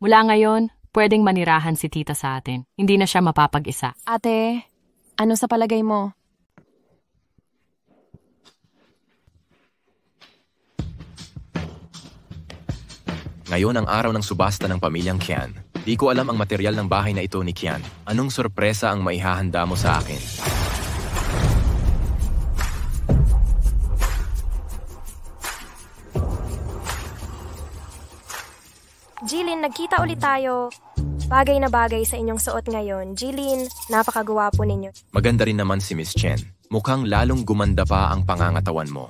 Mula ngayon, pwedeng manirahan si tita sa atin. Hindi na siya mapapag-isa. Ate, ano sa palagay mo? Ngayon ang araw ng subasta ng pamilyang Qian. Di ko alam ang material ng bahay na ito ni Qian. Anong sorpresa ang maihahanda mo sa akin? Jilin, nagkita ulit tayo. Bagay na bagay sa inyong suot ngayon. Jilin, napakagwapo ninyo. Maganda rin naman si Miss Chen. Mukhang lalong gumanda pa ang pangangatawan mo.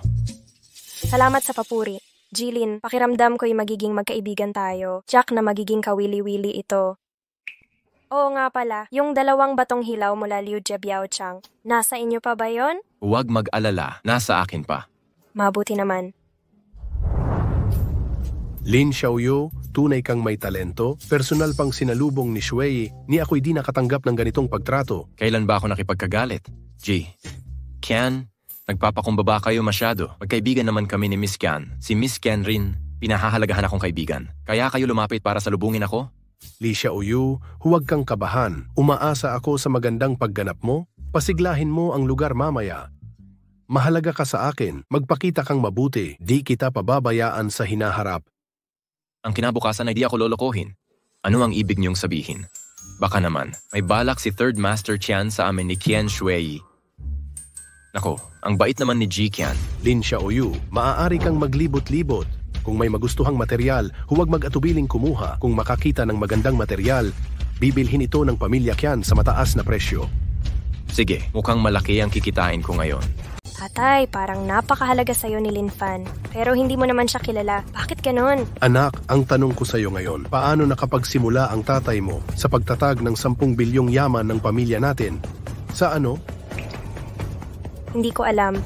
Salamat sa papuri. Jilin, pakiramdam ko'y magiging magkaibigan tayo. Jack na magiging kawili-wili ito. Oo nga pala, yung 2 batong hilaw mula Liu Jiabiaochang. Nasa inyo pa ba yon? Huwag mag-alala, nasa akin pa. Mabuti naman. Lin Xiaoyu, tunay kang may talento, personal pang sinalubong ni Shui, ni ako'y di nakatanggap ng ganitong pagtrato. Kailan ba ako nakipagkagalit? Qian, nagpapakumbaba kayo masyado. Magkaibigan naman kami ni Miss Qian. Si Miss Qian rin, pinahahalagahan akong kaibigan. Kaya kayo lumapit para salubungin ako? Li Xiaoyu, huwag kang kabahan. Umaasa ako sa magandang pagganap mo. Pasiglahin mo ang lugar mamaya. Mahalaga ka sa akin. Magpakita kang mabuti. Di kita pababayaan sa hinaharap. Ang kinabukasan ay di ako lolokohin. Ano ang ibig niyong sabihin? Baka naman, may balak si Third Master Qian sa amin ni Qian Shui. Nako, ang bait naman ni Ji Qian. Lin Xiaoyu, maaari kang maglibot-libot. Kung may magustuhang material, huwag mag-atubiling kumuha. Kung makakita ng magandang material, bibilhin ito ng pamilya Qian sa mataas na presyo. Sige, mukhang malaki ang kikitain ko ngayon. Tatay, parang napakahalaga sa'yo ni Lin Fan. Pero hindi mo naman siya kilala. Bakit ganon? Anak, ang tanong ko sa'yo ngayon, paano nakapagsimula ang tatay mo sa pagtatag ng 10 bilyong yaman ng pamilya natin? Sa ano? Hindi ko alam.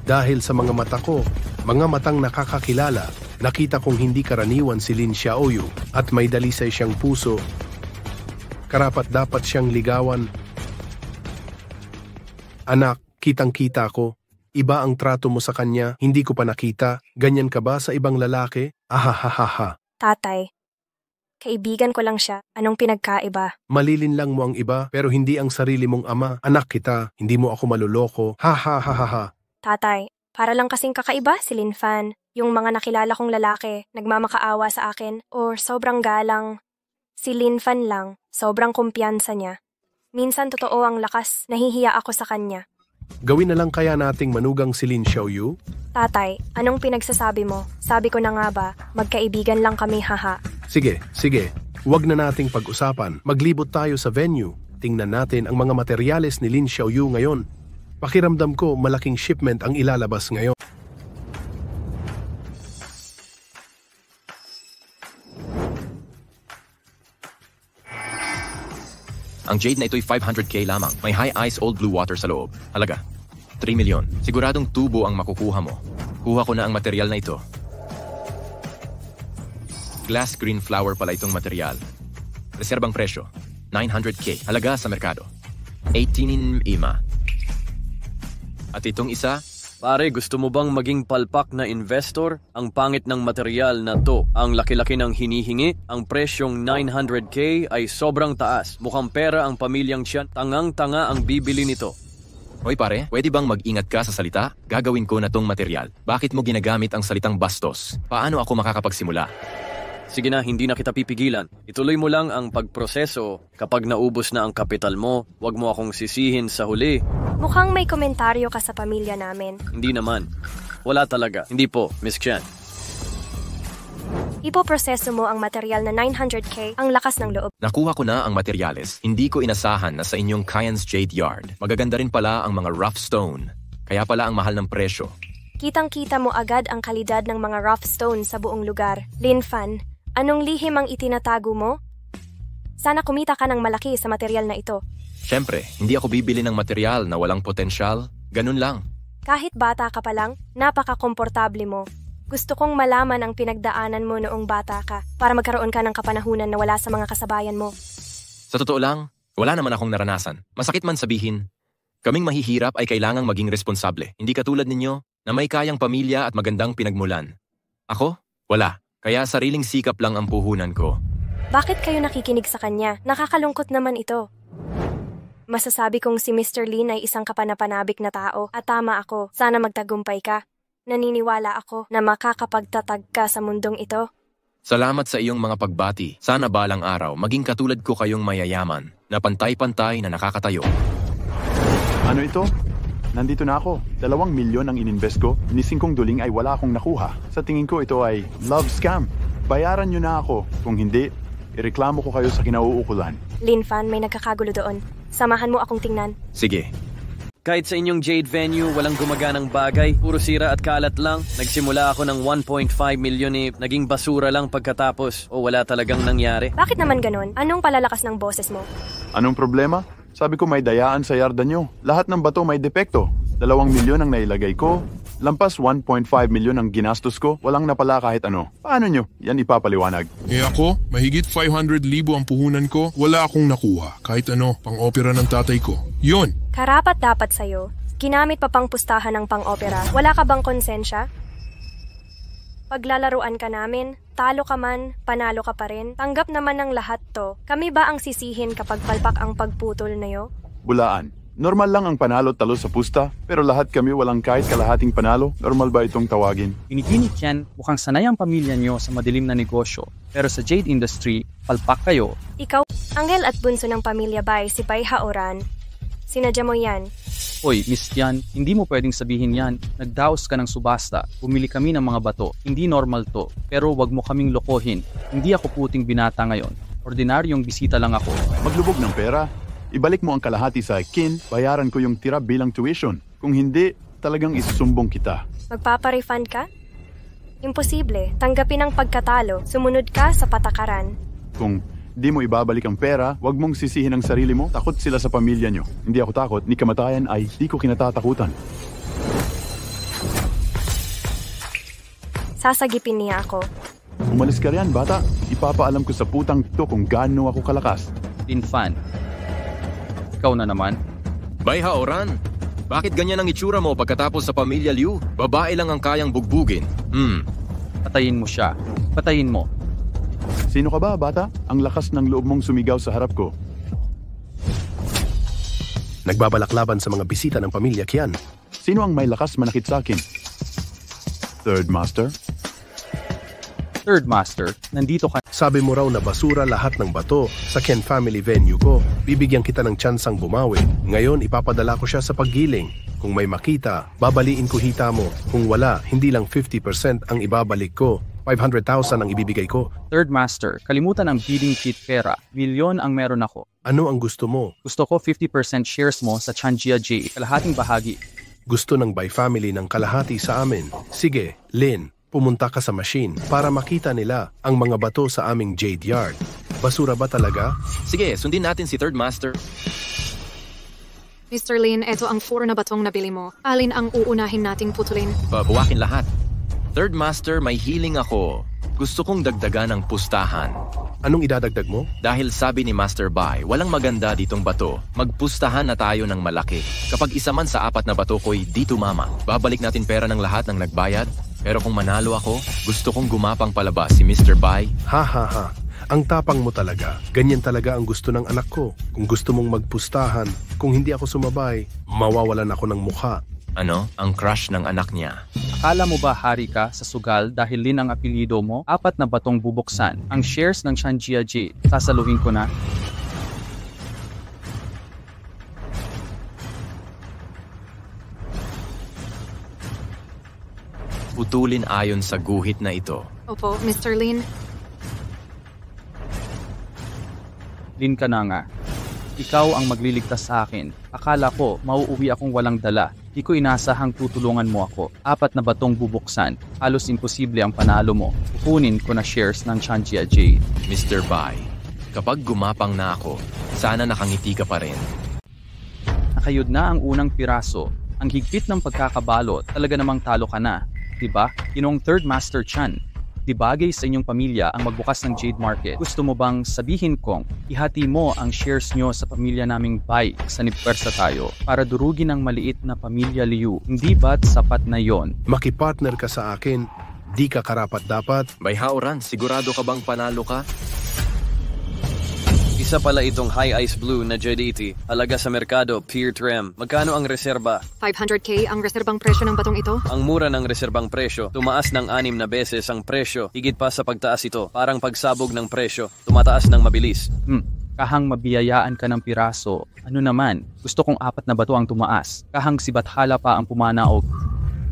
Dahil sa mga mata ko, mga matang nakakakilala, nakita kong hindi karaniwan si Lin Xiaoyu at may dalisay siyang puso. Karapat dapat siyang ligawan. Anak, kitang-kita ko. Iba ang trato mo sa kanya, hindi ko pa nakita. Ganyan ka ba sa ibang lalaki? Ahahaha. Tatay, kaibigan ko lang siya. Anong pinagkaiba? Malilinlang mo ang iba, pero hindi ang sarili mong ama. Anak kita, hindi mo ako maluloko. Ha. Tatay, para lang kasing kakaiba si Lin Fan. Yung mga nakilala kong lalaki, nagmamakaawa sa akin, or sobrang galang. Si Lin Fan lang, sobrang kumpiyansa niya. Minsan totoo ang lakas, nahihiya ako sa kanya. Gawin na lang kaya nating manugang si Lin Xiaoyu? Tatay, anong pinagsasabi mo? Sabi ko na nga ba, magkaibigan lang kami, haha. Sige. Huwag na nating pag-usapan. Maglibot tayo sa venue. Tingnan natin ang mga materyales ni Lin Xiaoyu ngayon. Pakiramdam ko malaking shipment ang ilalabas ngayon. Ang jade na ito'y 500k lamang. May high ice old blue water sa loob. Halaga, 3 milyon. Siguradong tubo ang makukuha mo. Kuha ko na ang material na ito. Glass green flower pala itong material. Reserbang presyo, 900k. Halaga sa merkado, 18 ima. At itong isa, Pare, gusto mo bang maging palpak na investor? Ang pangit ng material na to. Ang laki-laki ng hinihingi. Ang presyong 900k ay sobrang taas. Mukhang pera ang pamilyang Qian. Tangang-tanga ang bibili nito. Hoy pare, pwede bang mag-ingat ka sa salita? Gagawin ko na tong material. Bakit mo ginagamit ang salitang bastos? Paano ako makakapagsimula? Sige na, hindi na kita pipigilan. Ituloy mo lang ang pagproseso. Kapag naubos na ang kapital mo, wag mo akong sisihin sa huli. Mukhang may komentaryo ka sa pamilya namin. Hindi naman. Wala talaga. Hindi po, Miss Qian. Ipoproseso mo ang material na 900k, ang lakas ng loob. Nakuha ko na ang materyales. Hindi ko inasahan na sa inyong Qian's Jade Yard. Magaganda rin pala ang mga rough stone. Kaya pala ang mahal ng presyo. Kitang-kita mo agad ang kalidad ng mga rough stone sa buong lugar. Lin Fan, anong lihim ang itinatago mo? Sana kumita ka ng malaki sa material na ito. Siyempre, hindi ako bibili ng material na walang potensyal. Ganun lang. Kahit bata ka pa lang, napaka-komportable mo. Gusto kong malaman ang pinagdaanan mo noong bata ka para magkaroon ka ng kapanahunan na wala sa mga kasabayan mo. Sa totoo lang, wala naman akong naranasan. Masakit man sabihin, kaming mahihirap ay kailangang maging responsable. Hindi katulad ninyo na may kayang pamilya at magandang pinagmulan. Ako? Wala. Kaya sariling sikap lang ang puhunan ko. Bakit kayo nakikinig sa kanya? Nakakalungkot naman ito. Masasabi kong si Mr. Lin ay isang kapanapanabik na tao at tama ako. Sana magtagumpay ka. Naniniwala ako na makakapagtatag ka sa mundong ito. Salamat sa iyong mga pagbati. Sana balang araw maging katulad ko kayong mayayaman na pantay-pantay na nakakatayo. Ano ito? Nandito na ako. 2 milyon ang ininvest ko. Ni 5 duling ay wala akong nakuha. Sa tingin ko ito ay love scam. Bayaran nyo na ako. Kung hindi, ireklamo ko kayo sa kinauukulan. Lin Fan, may nagkakagulo doon. Samahan mo akong tingnan. Sige. Kahit sa inyong Jade venue, walang gumaganang bagay. Puro sira at kalat lang. Nagsimula ako ng 1.5 milyon naging basura lang pagkatapos o wala talagang nangyari. Bakit naman ganon? Anong palalakas ng boses mo? Anong problema? Sabi ko may dayaan sa yarda nyo. Lahat ng bato may depekto. 2 milyon ang nailagay ko. Lampas 1.5 milyon ang ginastos ko. Walang napala kahit ano. Paano nyo? Yan ipapaliwanag. Ako, mahigit 500,000 ang puhunan ko. Wala akong nakuha. Kahit ano, pang-opera ng tatay ko. Yun! Karapat dapat sa'yo. Ginamit pa pang pustahan ng pang-opera. Wala ka bang konsensya? Paglalaruan ka namin, talo ka man, panalo ka pa rin, tanggap naman ng lahat to. Kami ba ang sisihin kapag palpak ang pagputol na yo? Bulaan. Normal lang ang panalo talo sa pusta, pero lahat kami walang kahit kalahating panalo. Normal ba itong tawagin? Piniginit yan, mukhang sanay ang pamilya nyo sa madilim na negosyo. Pero sa Jade Industry, palpak kayo. Ikaw, Angel at bunso ng pamilya Bay, si Bay Haoran. Sinadya mo yan. Hoy, Miss Tian, hindi mo pwedeng sabihin yan. Nagdaos ka ng subasta, bumili kami ng mga bato. Hindi normal to, pero wag mo kaming lokohin. Hindi ako puting binata ngayon. Ordinaryong bisita lang ako. Maglubog ng pera? Ibalik mo ang kalahati sa akin, bayaran ko yung tira bilang tuition. Kung hindi, talagang isusumbong kita. Magpapa-refund ka? Imposible. Tanggapin ang pagkatalo. Sumunod ka sa patakaran. Kung di mo ibabalik ang pera, wag mong sisihin ang sarili mo. Takot sila sa pamilya nyo. Hindi ako takot, ni kamatayan ay di ko kinatatakutan. Sasagipin niya ako. Umalis ka riyan, bata. Ipapaalam ko sa putang to kung gaano ako kalakas. Infan. Ikaw na naman. Bay Haoran, bakit ganyan ang itsura mo pagkatapos sa pamilya Liu? Babae lang ang kayang bugbugin. Patayin mo siya. Patayin mo. Sino ka ba, bata? Ang lakas ng loob mong sumigaw sa harap ko. Nagbabalaklaban sa mga bisita ng pamilya Qian. Sino ang may lakas manakit sa akin? Third Master? Third Master, nandito ka. Sabi mo raw na basura lahat ng bato sa Qian family venue ko. Bibigyan kita ng tsansang bumawi. Ngayon ipapadala ko siya sa paggiling. Kung may makita, babaliin ko hita mo. Kung wala, hindi lang 50% ang ibabalik ko. 500,000 ang ibibigay ko. Third Master, kalimutan ang bidding kit pera. Milyon ang meron ako. Ano ang gusto mo? Gusto ko 50% shares mo sa Changjia J, kalahating bahagi. Gusto ng Bay family ng kalahati sa amin. Sige, Lin. Pumunta ka sa machine para makita nila ang mga bato sa aming Jade Yard. Basura ba talaga? Sige, sundin natin si Third Master. Mr. Lin, eto ang 4 na batong nabili mo. Alin ang uunahin nating putulin? Babuwakin lahat. Third Master, may healing ako. Gusto kong dagdagan ang pustahan. Anong idadagdag mo? Dahil sabi ni Master Bai, walang maganda ditong bato. Magpustahan na tayo ng malaki. Kapag isa man sa 4 na bato ko'y di tumama, babalik natin pera ng lahat ng nagbayad. Pero kung manalo ako, gusto kong gumapang palabas si Mr. Bai. Ha. Ang tapang mo talaga. Ganyan talaga ang gusto ng anak ko. Kung gusto mong magpustahan, kung hindi ako sumabay, mawawalan ako ng mukha. Ano? Ang crush ng anak niya. Akala mo ba hari ka sa sugal dahil Lin ang apelido mo? 4 na batong bubuksan. Ang shares ng Changjia J, sasaluhin ko na. Putulin ayon sa guhit na ito. Opo, Mr. Lin. Lin ka na nga. Ikaw ang magliligtas sa akin. Akala ko, mauuwi akong walang dala. Di ko inasahang tutulungan mo ako. 4 na batong bubuksan. Halos imposible ang panalo mo. Kukunin ko na shares ng Changjia J. Mr. Bai, kapag gumapang na ako, sana nakangiti ka pa rin. Nakayod na ang unang piraso. Ang higpit ng pagkakabalot, talaga namang talo ka na. Diba? Ginong Third Master Chan. Di bagay sa inyong pamilya ang magbukas ng Jade Market. Gusto mo bang sabihin kong ihati mo ang shares nyo sa pamilya naming Bai sa nipwersa tayo para durugin ang maliit na pamilya Liu? Hindi ba't sapat na yon? Makipartner ka sa akin, di ka karapat-dapat. Bay Haoran, sigurado ka bang panalo ka? Isa pala itong High Ice Blue na JDT. Halaga sa merkado, Pier Trem. Magkano ang reserba? 500k ang reserbang presyo ng batong ito. Ang mura ng reserbang presyo, tumaas ng 6 na beses ang presyo. Higit pa sa pagtaas ito, parang pagsabog ng presyo, tumataas ng mabilis. Kahang mabiyayaan ka ng piraso. Ano naman? Gusto kong 4 na bato ang tumaas. Kahang si Bathala pa ang pumanaog.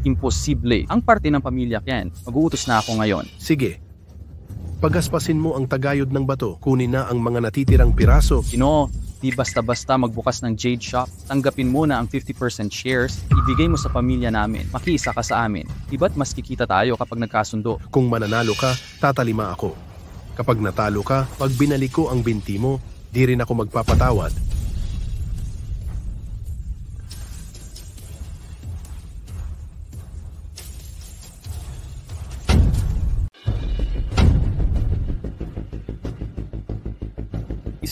Imposible. Ang parte ng pamilya Qian. Mag-uutos na ako ngayon. Sige. Pagaspasin mo ang tagayod ng bato. Kunin na ang mga natitirang piraso. Di basta-basta magbukas ng Jade Shop. Tanggapin mo na ang 50% shares. Ibigay mo sa pamilya namin. Makiisa ka sa amin. Diba't mas kikita tayo kapag nagkasundo? Kung mananalo ka, tatalima ako. Kapag natalo ka, pag binalik ko ang binti mo, di rin ako magpapatawad.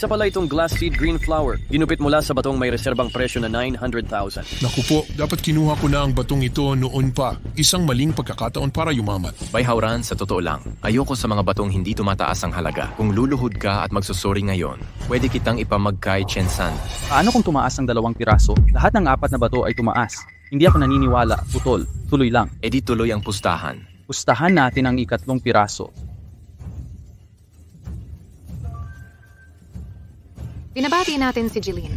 Isa pala itong glass seed green flower. Ginupit mula sa batong may reserbang presyo na 900,000. Naku po, dapat kinuha ko na ang batong ito noon pa. Isang maling pagkakataon para yumamat. Bayhauran, sa totoo lang, ayoko sa mga batong hindi tumataas ang halaga. Kung luluhod ka at magsusuri ngayon, pwede kitang ipamag kay Chen-san. Paano kung tumaas ang 2 piraso? Lahat ng 4 na bato ay tumaas. Hindi ako naniniwala, putol. Tuloy lang. E di tuloy ang pustahan. Pustahan natin ang 3 piraso. Binabati natin si Jeline.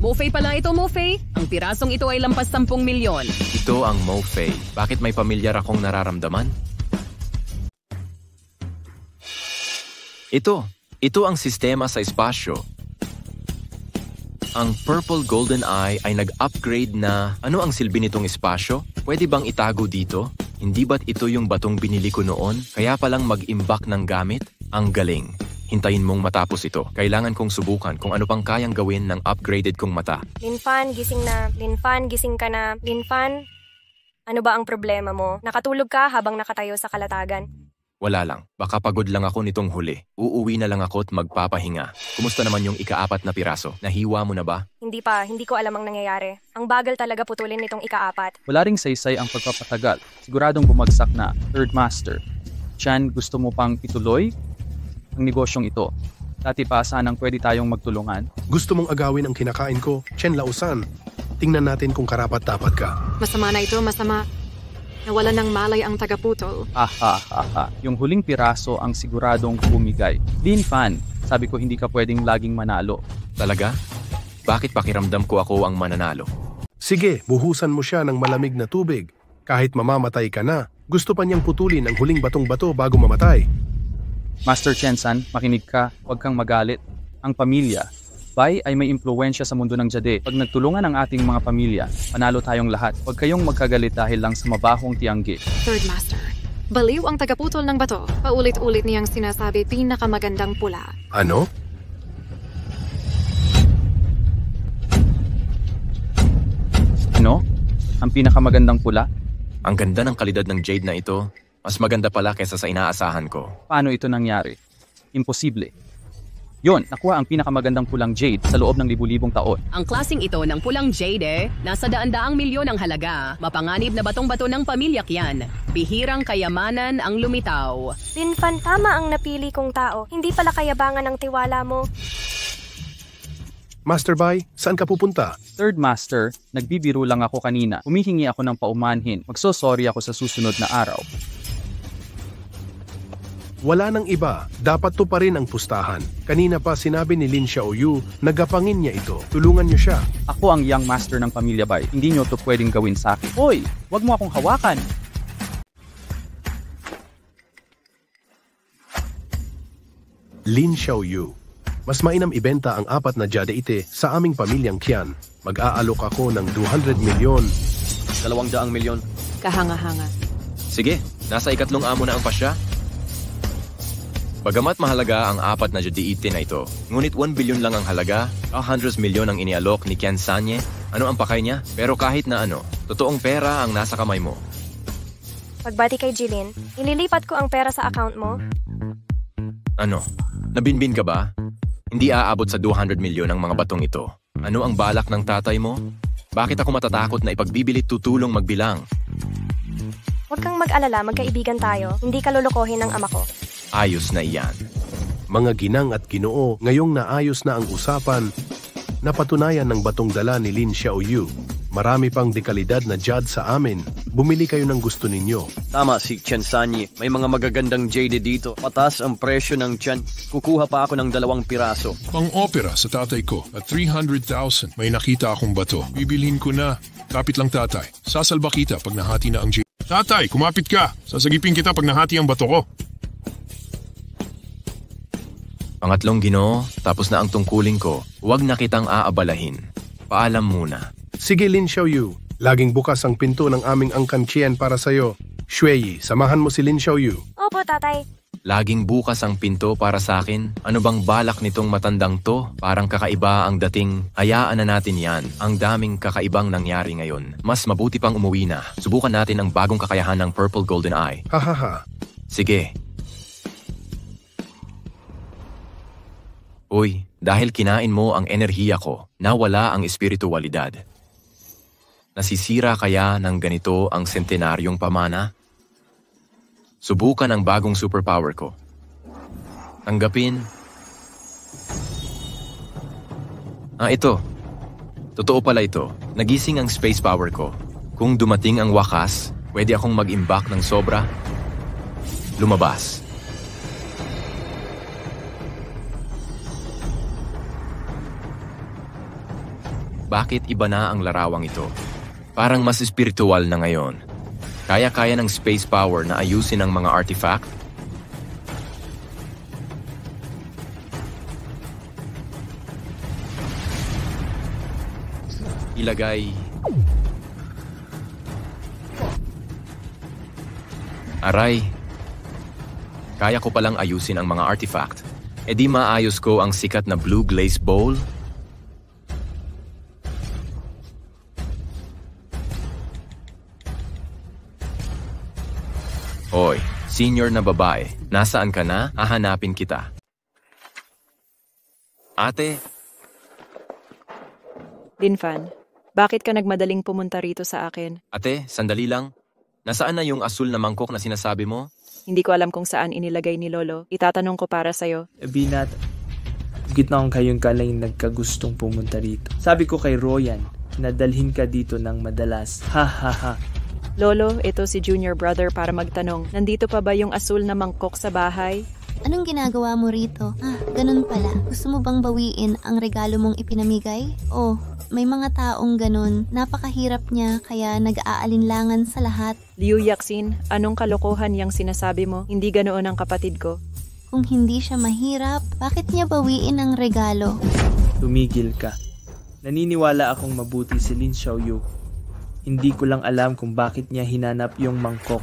Mofei pala ito, Mofei. Ang pirasong ito ay lampas 10 milyon. Ito ang Mofei. Bakit may pamilyar akong nararamdaman? Ito ang sistema sa espasyo. Ang Purple Golden Eye ay nag-upgrade na... Ano ang silbi nitong espasyo? Pwede bang itago dito? Hindi ba't ito yung batong binili ko noon? Kaya palang mag-imbak ng gamit? Ang galing. Hintayin mong matapos ito. Kailangan kong subukan kung ano pang kayang gawin ng upgraded kong mata. Linfan, gising na. Linfan, gising ka na. Linfan, ano ba ang problema mo? Nakatulog ka habang nakatayo sa kalatagan? Wala lang. Baka pagod lang ako nitong huli. Uuwi na lang ako at magpapahinga. Kumusta naman yung 4 na piraso? Nahiwa mo na ba? Hindi pa. Hindi ko alam ang nangyayari. Ang bagal talaga putulin nitong 4. Wala ring saysay ang pagpapatagal. Siguradong bumagsak na. Third Master. Chan, gusto mo pang ituloy ang negosyong ito? Dati pa sanang pwede tayong magtulungan. Gusto mong agawin ang kinakain ko, Chen Lausan. Tingnan natin kung karapat-dapat ka. Masama na ito, masama. Nawala ng malay ang tagaputol. Yung huling piraso ang siguradong bumigay. Lin Fan, sabi ko hindi ka pwedeng laging manalo. Talaga? Bakit pakiramdam ko ako ang mananalo? Sige, buhusan mo siya ng malamig na tubig. Kahit mamamatay ka na, gusto pa niyang putulin ang huling batong-bato bago mamatay. Master Chen-san, makinig ka, huwag kang magalit. Ang pamilya, Bai ay may impluwensya sa mundo ng Jade. Pag nagtulungan ang ating mga pamilya, panalo tayong lahat. Huwag kayong magkagalit dahil lang sa mabahong tianggi. Third Master. Baliw ang tagaputol ng bato. Paulit-ulit niyang sinasabi pinakamagandang pula. Ano? Ano? Ang pinakamagandang pula? Ang ganda ng kalidad ng jade na ito. Mas maganda pala kaysa sa inaasahan ko. Paano ito nangyari? Imposible. Yon, nakuha ang pinakamagandang pulang jade sa loob ng libu-libong taon. Ang klaseng ito ng pulang jade, nasa daan-daang milyon ang halaga. Mapanganib na batong-bato ng pamilya Qian. Bihirang kayamanan ang lumitaw. Linfan, tama ang napili kong tao. Hindi pala kayabangan ang tiwala mo. Master Bai, saan ka pupunta? Third Master, nagbibiro lang ako kanina. Humihingi ako ng paumanhin. Magsosorry ako sa susunod na araw. Wala nang iba. Dapat to pa rin ang pustahan. Kanina pa sinabi ni Lin Xiaoyu, nagapangin niya ito. Tulungan niyo siya. Ako ang young master ng pamilya Bai. Hindi niyo to pwedeng gawin sa akin. Hoy, wag mo akong hawakan. Lin Xiaoyu, mas mainam ibenta ang 4 na Jade ite sa aming pamilyang Qian. Mag-aalok ako ng 200 milyon. 200 milyon. Kahanga-hanga. Sige, nasa 3 amo na ang pasya. Bagamat mahalaga ang 4 na Jade ite na ito, ngunit 1 bilyon lang ang halaga, 100 milyon ang inialok ni Qian Sanye. Ano ang pakay niya? Pero kahit na ano, totoong pera ang nasa kamay mo. Pagbati kay Jilin, ililipat ko ang pera sa account mo. Ano? Nabinbin ka ba? Hindi aabot sa 200 milyon ang mga batong ito. Ano ang balak ng tatay mo? Bakit ako matatakot na ipagbibilit tutulong magbilang? Huwag kang mag-alala, magkaibigan tayo. Hindi ka lulukohin ng ama ko. Ayos na iyan. Mga ginang at ginoo, ngayong naayos na ang usapan, napatunayan ng batong dala ni Lin Xiaoyu. Marami pang dekalidad na jade sa amin. Bumili kayo ng gusto ninyo. Tama si Chen Sanye. May mga magagandang jade dito. Mataas ang presyo ng Chen. Kukuha pa ako ng 2 piraso. Pang-opera sa tatay ko at 300,000. May nakita akong bato. Bibilhin ko na. Kapit lang tatay. Sasalba kita pag nahati na ang jade. Tatay, kumapit ka. Sasagipin kita pag nahati ang bato ko. Pangatlong ginoo, tapos na ang tungkulin ko. Huwag na kitang aabalahin. Paalam muna. Sige Lin Xiaoyu, laging bukas ang pinto ng aming angkan Qian para sa'yo. Shuei, samahan mo si Lin Xiaoyu. Opo, tatay. Laging bukas ang pinto para sa akin. Ano bang balak nitong matandang to? Parang kakaiba ang dating. Hayaan na natin yan. Ang daming kakaibang nangyari ngayon. Mas mabuti pang umuwi na. Subukan natin ang bagong kakayahan ng Purple Golden Eye. Hahaha. Sige. Uy, dahil kinain mo ang enerhiya ko, nawala ang espiritualidad. Nasisira kaya ng ganito ang sentenaryong pamana? Subukan ang bagong superpower ko. Tanggapin. Ito. Totoo pala ito. Nagising ang space power ko. Kung dumating ang wakas, pwede akong mag-imbak ng sobra. Lumabas. Bakit iba na ang larawang ito? Parang mas espiritual na ngayon. Kaya-kaya ng space power na ayusin ang mga artifact? Ilagay. Aray. Kaya ko palang ayusin ang mga artifact. E di maayos ko ang sikat na blue glaze bowl? Hoy, senior na babae, nasaan ka na? Hahanapin kita. Ate? Linfan, bakit ka nagmadaling pumunta rito sa akin? Ate, sandali lang. Nasaan na yung asul na mangkok na sinasabi mo? Hindi ko alam kung saan inilagay ni Lolo. Itatanong ko para sa'yo. Binat, gitna kong kayong kalay nagkagustong pumunta rito. Sabi ko kay Royan, na dalhin ka dito ng madalas. Ha ha ha. Lolo, ito si junior brother para magtanong. Nandito pa ba yung asul na mangkok sa bahay? Anong ginagawa mo rito? Ganun pala. Gusto mo bang bawiin ang regalo mong ipinamigay? Oh, may mga taong ganun. Napakahirap niya kaya nag-aalinlangan sa lahat. Liu Yaxin, anong kalokohan yang sinasabi mo? Hindi ganoon ang kapatid ko. Kung hindi siya mahirap, bakit niya bawiin ang regalo? Tumigil ka. Naniniwala akong mabuti si Lin Xiaoyu. Hindi ko lang alam kung bakit niya hinanap yung mangkok.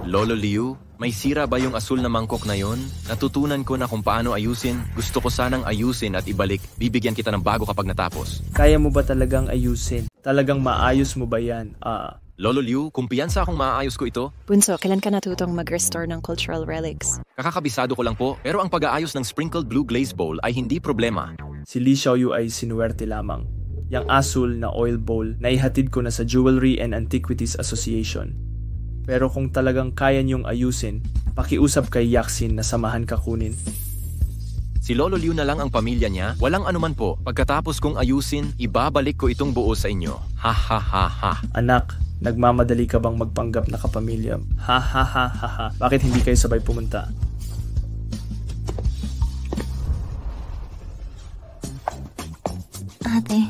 Lolo Liu? May sira ba yung asul na mangkok na yon? Natutunan ko na kung paano ayusin. Gusto ko sanang ayusin at ibalik. Bibigyan kita ng bago kapag natapos. Kaya mo ba talagang ayusin? Talagang maayos mo ba yan? Lolo Liu, kumpiyansa akong maayos ko ito. Bunso, kailan ka natutong mag-restore ng cultural relics? Kakakabisado ko lang po, pero ang pag-aayos ng sprinkled blue glaze bowl ay hindi problema. Si Li Xiaoyu ay sinuwerte lamang. Yang asul na oil bowl na ihatid ko na sa Jewelry and Antiquities Association. Pero kung talagang kaya niyong ayusin, pakiusap kay Yaxin na samahan ka kunin. Si Lolo Liu na lang ang pamilya niya, walang anuman po. Pagkatapos kong ayusin, ibabalik ko itong buo sa inyo. Ha ha ha ha. Anak, nagmamadali ka bang magpanggap na kapamilya? Ha ha ha ha ha. Bakit hindi kayo sabay pumunta? Ate,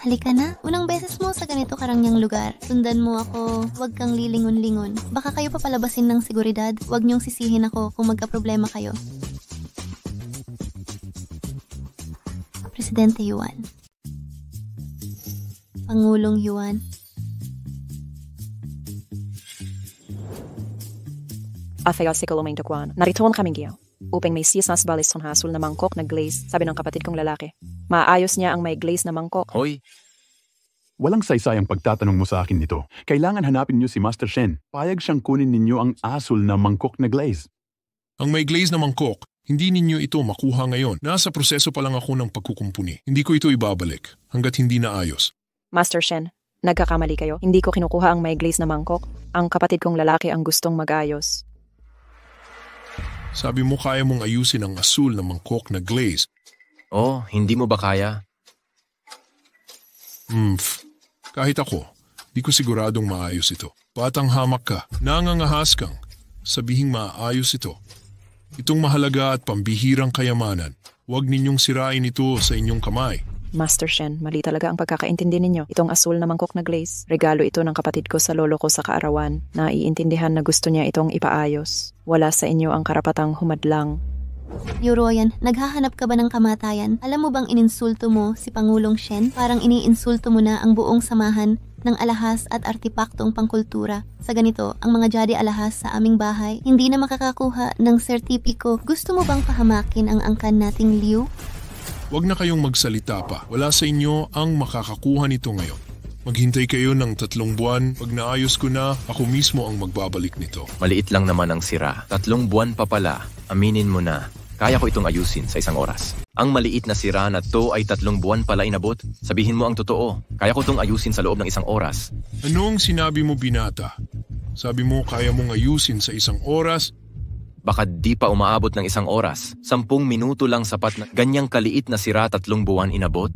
halika na. Unang beses mo sa ganito karangyang lugar. Sundan mo ako. Huwag kang lilingon-lingon. Baka kayo papalabasin ng seguridad. Huwag niyong sisihin ako kung magka-problema kayo. Presidente Yuan. Pangulong Yuan. Afayo si Kuluming Tukwan. Naritoon kaming giyaw. Upang may sisas balis ng hasul na mangkok na glaze, sabi ng kapatid kong lalaki. Maayos niya ang may glaze na mangkok. Hoy! Walang saysayang pagtatanong mo sa akin nito. Kailangan hanapin niyo si Master Shen. Payag siyang kunin ninyo ang asul na mangkok na glaze. Ang may glaze na mangkok, hindi ninyo ito makuha ngayon. Nasa proseso pa lang ako ng pagkukumpuni. Hindi ko ito ibabalik hanggat hindi naayos. Master Shen, nagkakamali kayo. Hindi ko kinukuha ang may glaze na mangkok. Ang kapatid kong lalaki ang gustong mag-ayos. Sabi mo kaya mong ayusin ang asul na mangkok na glaze. Oh, hindi mo ba kaya? Kahit ako, di ko siguradong maayos ito. Batang hamak ka, nangangahas kang, sabihing maayos ito. Itong mahalaga at pambihirang kayamanan, huwag ninyong sirain ito sa inyong kamay. Master Shen, mali talaga ang pagkakaintindi ninyo. Itong asul na mangkok na glaze, regalo ito ng kapatid ko sa lolo ko sa kaarawan na iintindihan na gusto niya itong ipaayos. Wala sa inyo ang karapatang humadlang. Royan, naghahanap ka ba ng kamatayan? Alam mo bang ininsulto mo si Pangulong Shen? Parang iniinsulto mo na ang buong samahan ng alahas at artipaktong pangkultura. Sa ganito, ang mga jadi alahas sa aming bahay hindi na makakakuha ng sertipiko. Gusto mo bang pahamakin ang angkan nating Liu? Huwag na kayong magsalita pa. Wala sa inyo ang makakakuha nito ngayon. Maghintay kayo ng 3 buwan. Pag naayos ko na, ako mismo ang magbabalik nito. Maliit lang naman ang sira. 3 buwan pa pala. Aminin mo na. Kaya ko itong ayusin sa 1 oras. Ang maliit na sira na to ay 3 buwan pala inabot. Sabihin mo ang totoo. Kaya ko itong ayusin sa loob ng 1 oras. Anong sinabi mo, binata? Sabi mo kaya mong ayusin sa 1 oras? Baka di pa umaabot ng 1 oras. 10 minuto lang sapat na ganyang kaliit na sira 3 buwan inabot.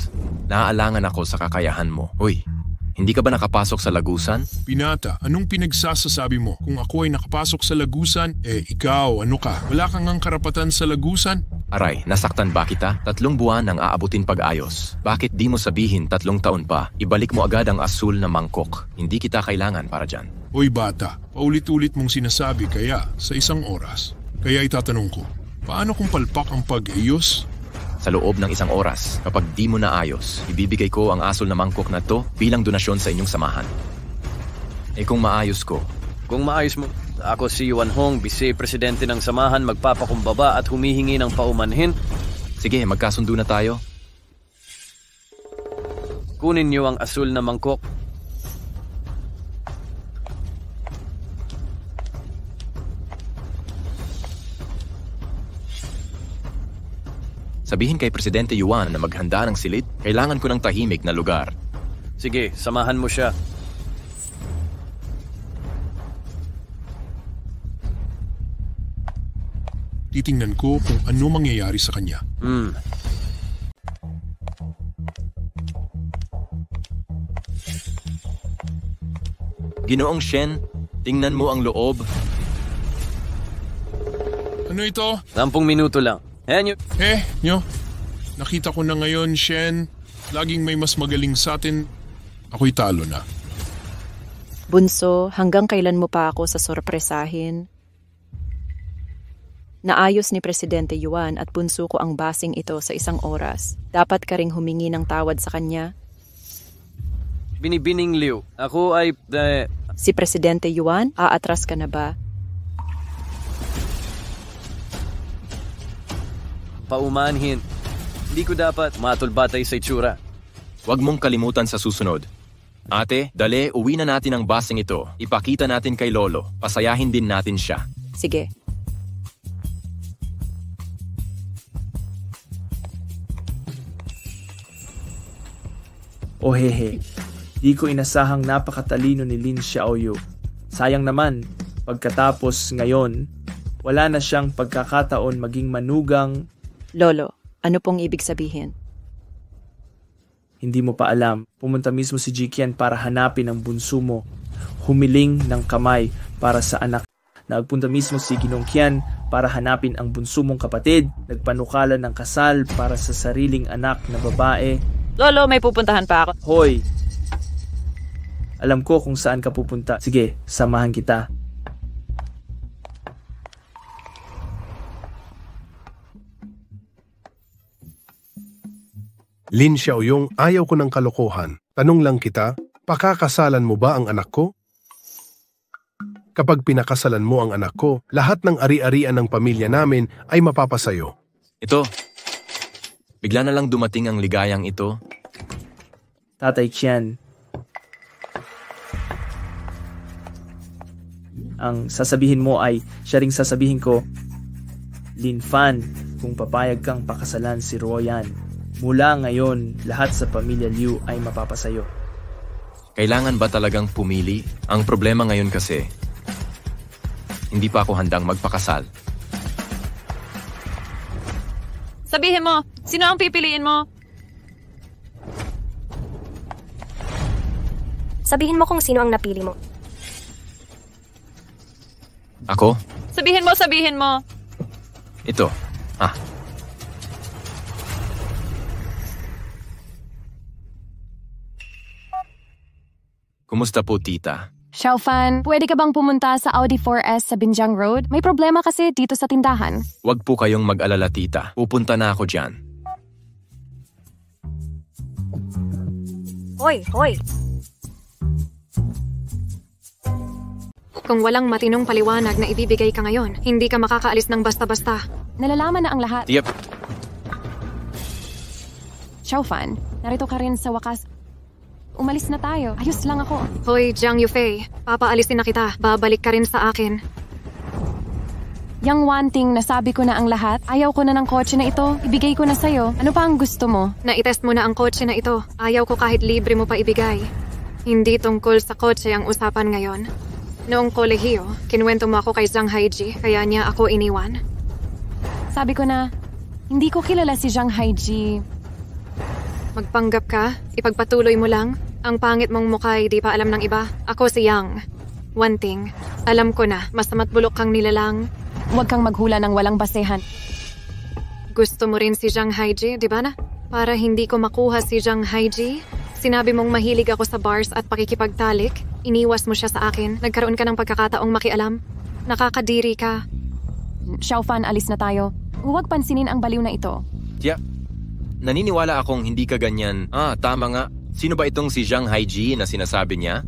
Naaalangan ako sa kakayahan mo. Uy, hindi ka ba nakapasok sa lagusan? Binata, anong pinagsasasabi mo? Kung ako ay nakapasok sa lagusan, ikaw, ano ka? Wala kang ang karapatan sa lagusan? Aray, nasaktan ba kita? 3 buwan ang aabutin pag-ayos. Bakit di mo sabihin 3 taon pa? Ibalik mo agad ang asul na mangkok. Hindi kita kailangan para dyan. Hoy bata, paulit-ulit mong sinasabi kaya sa 1 oras. Kaya itatanong ko, paano kung palpak ang pag-ayos? Sa loob ng 1 oras, kapag di mo naayos, ibibigay ko ang asul na mangkok na to bilang donasyon sa inyong samahan. Kung maayos ko? Kung maayos mo, ako si Yuan Hong, vice-presidente ng samahan, magpapakumbaba at humihingi ng paumanhin. Sige, magkasundo na tayo. Kunin niyo ang asul na mangkok. Sabihin kay Presidente Yuan na maghanda ng silid. Kailangan ko ng tahimik na lugar. Sige, samahan mo siya. Titingnan ko kung ano mangyayari sa kanya. Ginoong Shen, tingnan mo ang loob. Ano ito? 10 minuto lang. Nyo. Nakita ko na ngayon, Shen. Laging may mas magaling sa atin. Ako'y talo na. Bunso, hanggang kailan mo pa ako sa sorpresahin? Naayos ni Presidente Yuan at bunso ko ang basing ito sa 1 oras. Dapat ka ring humingi ng tawad sa kanya. Binibining Liu, ako ay... Si Presidente Yuan, aatras ka na ba? Paumanhin. Hindi ko dapat matulbatay sa itsura. Huwag mong kalimutan sa susunod. Ate, dali, uwi na natin ang basing ito. Ipakita natin kay Lolo. Pasayahin din natin siya. Sige. O hehe, di ko inasahang napakatalino ni Lin Xiaoyu. Sayang naman, pagkatapos ngayon, wala na siyang pagkakataon maging manugang. Lolo, ano pong ibig sabihin? Hindi mo pa alam, pumunta mismo si Jiqian para hanapin ang bunso mo. Humiling ng kamay para sa anak. Nagpunta mismo si Ginong Qian para hanapin ang bunso mong kapatid. Nagpanukala ng kasal para sa sariling anak na babae. Lolo, may pupuntahan pa ako. Hoy! Alam ko kung saan ka pupunta. Sige, samahan kita. Lin Xiaoyong, ayaw ko ng kalokohan. Tanong lang kita, pakakasalan mo ba ang anak ko? Kapag pinakasalan mo ang anak ko, lahat ng ari-arian ng pamilya namin ay mapapasayo. Ito. Bigla na lang dumating ang ligayang ito. Tatay Qian. Ang sasabihin mo ay siya ring sasabihin ko, Lin Fan, kung papayag kang pakasalan si Royan. Mula ngayon, lahat sa pamilya Liu ay mapapasayo. Kailangan ba talagang pumili? Ang problema ngayon kasi, hindi pa ako handang magpakasal. Sabihin mo, sino ang pipiliin mo? Sabihin mo kung sino ang napili mo. Ako? Sabihin mo. Ito. Kumusta po, tita? Xiaofan, pwede ka bang pumunta sa Audi 4S sa Binjiang Road? May problema kasi dito sa tindahan. Huwag po kayong mag-alala, tita. Pupunta na ako dyan. Hoy! Kung walang matinong paliwanag na ibibigay ka ngayon, hindi ka makakaalis ng basta-basta. Nalalaman na ang lahat. Yep. Xiaofan, narito ka rin sa wakas. Umalis na tayo. Ayos lang ako. Hoy, Jiang Yufei, papaalisin na kita. Babalik ka rin sa akin. Yang wanting, nasabi ko na ang lahat. Ayaw ko na ng kotse na ito. Ibigay ko na sa'yo. Ano pa ang gusto mo? Naitest mo na ang kotse na ito. Ayaw ko kahit libre mo pa ibigay. Hindi tungkol sa kotse ang usapan ngayon. Noong kolehiyo, kinuwento mo ako kay Zhang Haiji, kaya niya ako iniwan. Sabi ko na, hindi ko kilala si Zhang Haiji. Magpanggap ka, ipagpatuloy mo lang. Ang pangit mong mukha ay di pa alam ng iba. Ako si Yang. Wanting, alam ko na, masama't bulok kang nilalang. Huwag kang maghula ng walang basehan. Gusto mo rin si Zhang Haiji, di ba na? Para hindi ko makuha si Zhang Haiji, sinabi mong mahilig ako sa bars at pakikipagtalik, iniwas mo siya sa akin, nagkaroon ka ng pagkakataong makialam. Nakakadiri ka. Xiaofan, alis na tayo. Huwag pansinin ang baliw na ito. Tiyak, naniniwala akong hindi ka ganyan. Tama nga. Sino ba itong si Zhang Haiji na sinasabi niya?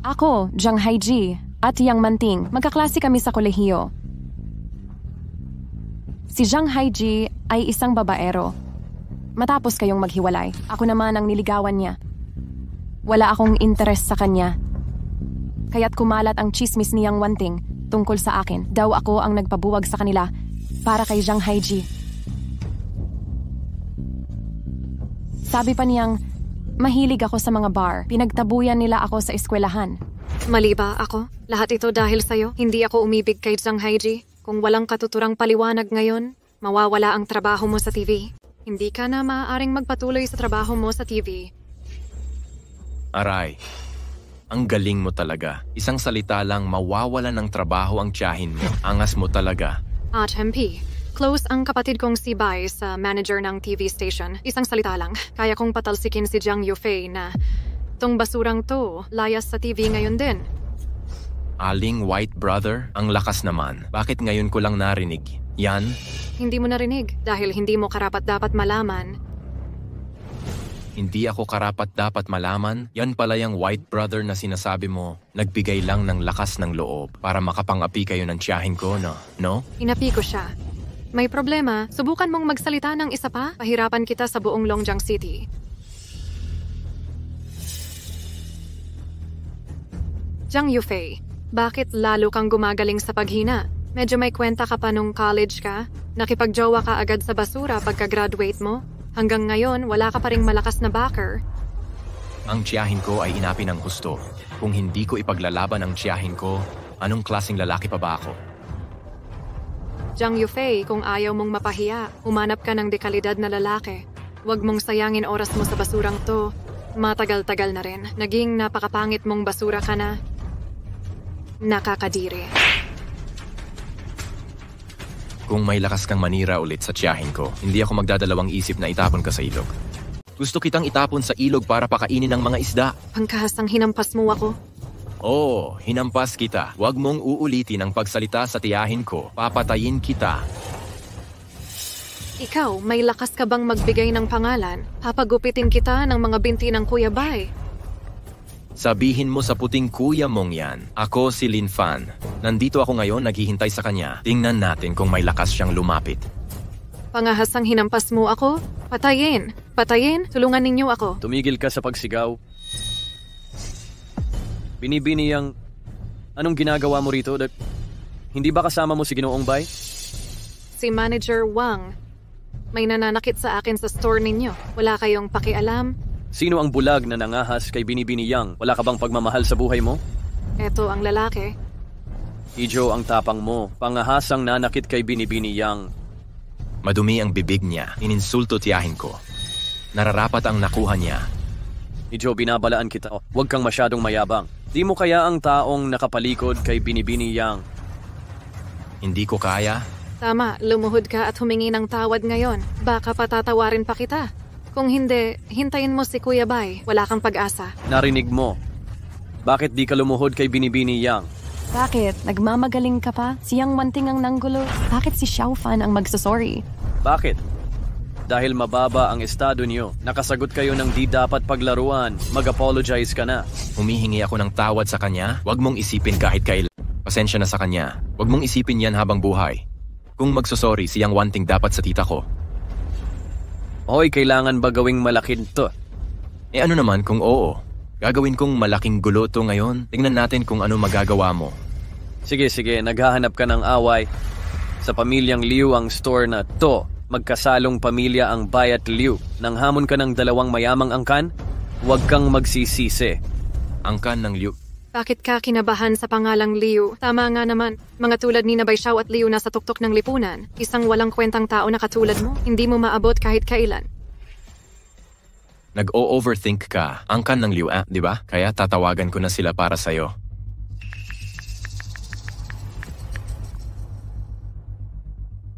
Ako, Zhang Haiji, at Yang Manting. Magkaklase kami sa kolehiyo. Si Zhang Haiji ay isang babaero. Matapos kayong maghiwalay, ako naman ang niligawan niya. Wala akong interes sa kanya. Kaya't kumalat ang chismis ni Yang Wanting tungkol sa akin. Daw ako ang nagpabuwag sa kanila para kay Zhang Haiji. Sabi pa niyang, mahilig ako sa mga bar. Pinagtabuyan nila ako sa eskwelahan. Mali ba ako? Lahat ito dahil sa'yo? Hindi ako umibig kay Zhang Haiji. Kung walang katuturang paliwanag ngayon, mawawala ang trabaho mo sa TV. Hindi ka na maaaring magpatuloy sa trabaho mo sa TV. Aray, ang galing mo talaga. Isang salita lang, mawawala ng trabaho ang tiyahin mo. Angas mo talaga. At MP, close ang kapatid kong si Bai sa manager ng TV station. Isang salita lang, kaya kong patalsikin si Jiang Yufei na tong basurang to, layas sa TV ngayon din. Aling white brother, ang lakas naman. Bakit ngayon ko lang narinig? Yan? Hindi mo narinig dahil hindi mo karapat-dapat malaman. Hindi ako karapat-dapat malaman? Yan pala yung white brother na sinasabi mo. Nagbigay lang ng lakas ng loob para makapang-api kayo ng tiyahin ko, no? Inapi ko siya. May problema, subukan mong magsalita ng isa pa, pahirapan kita sa buong Longjiang City. Jiang Yufei, bakit lalo kang gumagaling sa paghina? Medyo may kwenta ka pa nung college ka? Nakipagjowa ka agad sa basura pagka-graduate mo? Hanggang ngayon, wala ka pa ring malakas na backer. Ang tiyahin ko ay inapi ng gusto. Kung hindi ko ipaglalaban ang tiyahin ko, anong klaseng lalaki pa ba ako? Jiang Yufei, kung ayaw mong mapahiya, umanap ka ng dekalidad na lalaki. Huwag mong sayangin oras mo sa basurang to. Matagal-tagal na rin. Naging napakapangit mong basura ka na. Nakakadiri. Kung may lakas kang manira ulit sa tiyahin ko, hindi ako magdadalawang isip na itapon ka sa ilog. Gusto kitang itapon sa ilog para pakainin ng mga isda. Pangkahasang hinampas mo ako. Oo, hinampas kita. Huwag mong uulitin ang pagsalita sa tiyahin ko. Papatayin kita. Ikaw, may lakas ka bang magbigay ng pangalan? Papagupitin kita ng mga binti ng Kuya Bai. Sabihin mo sa puting kuya mong yan. Ako si Lin Fan. Nandito ako ngayon, naghihintay sa kanya. Tingnan natin kung may lakas siyang lumapit. Pangahasang hinampas mo ako? Patayin! Patayin! Tulungan ninyo ako. Tumigil ka sa pagsigaw. Binibini yang... Anong ginagawa mo rito? Hindi ba kasama mo si Ginoong Bai? Si Manager Wang. May nananakit sa akin sa store ninyo. Wala kayong pakialam? Sino ang bulag na nangahas kay Binibini Yang? Wala ka bang pagmamahal sa buhay mo? Eto ang lalaki. Ijo, ang tapang mo. Pangahasang nanakit kay Binibini Yang. Madumi ang bibig niya. Ininsulto tiyahin ko. Nararapat ang nakuha niya. Ijo, binabalaan kita. Huwag kang masyadong mayabang. Di mo kaya ang taong nakapalikod kay Binibini Yang? Hindi ko kaya. Tama, lumuhod ka at humingi ng tawad ngayon. Baka patatawarin pa kita. Kung hindi, hintayin mo si Kuya Bai. Wala kang pag-asa. Narinig mo. Bakit di ka lumuhod kay Binibini Yang? Bakit? Nagmamagaling ka pa? Si Yang Wanting ang nanggulo? Bakit si Xiaofan ang magsasorry? Bakit? Dahil mababa ang estado niyo. Nakasagot kayo ng di dapat paglaruan. Mag-apologize ka na. Humihingi ako ng tawad sa kanya. Huwag mong isipin kahit kailan. Pasensya na sa kanya. Huwag mong isipin yan habang buhay. Kung magsasorry, si Yang Wanting dapat sa tita ko. Hoy, kailangan ba gawing malakin to? Ano naman kung oo? Gagawin kong malaking gulo to ngayon. Tingnan natin kung ano magagawa mo. Sige, naghahanap ka ng away. Sa pamilyang Liu ang store na to. Magkasalong pamilya ang Bai at Liu. Nang hamon ka ng dalawang mayamang angkan, huwag kang magsisisi. Angkan ng Liu. Bakit ka kinabahan sa pangalang Liu? Tama nga naman. Mga tulad ni Bai Xiao at Liu nasa tuktok ng lipunan. Isang walang kwentang tao na katulad mo. Hindi mo maabot kahit kailan. Nag-o-overthink ka. Angkan ng Liu, di ba? Kaya tatawagan ko na sila para sa'yo.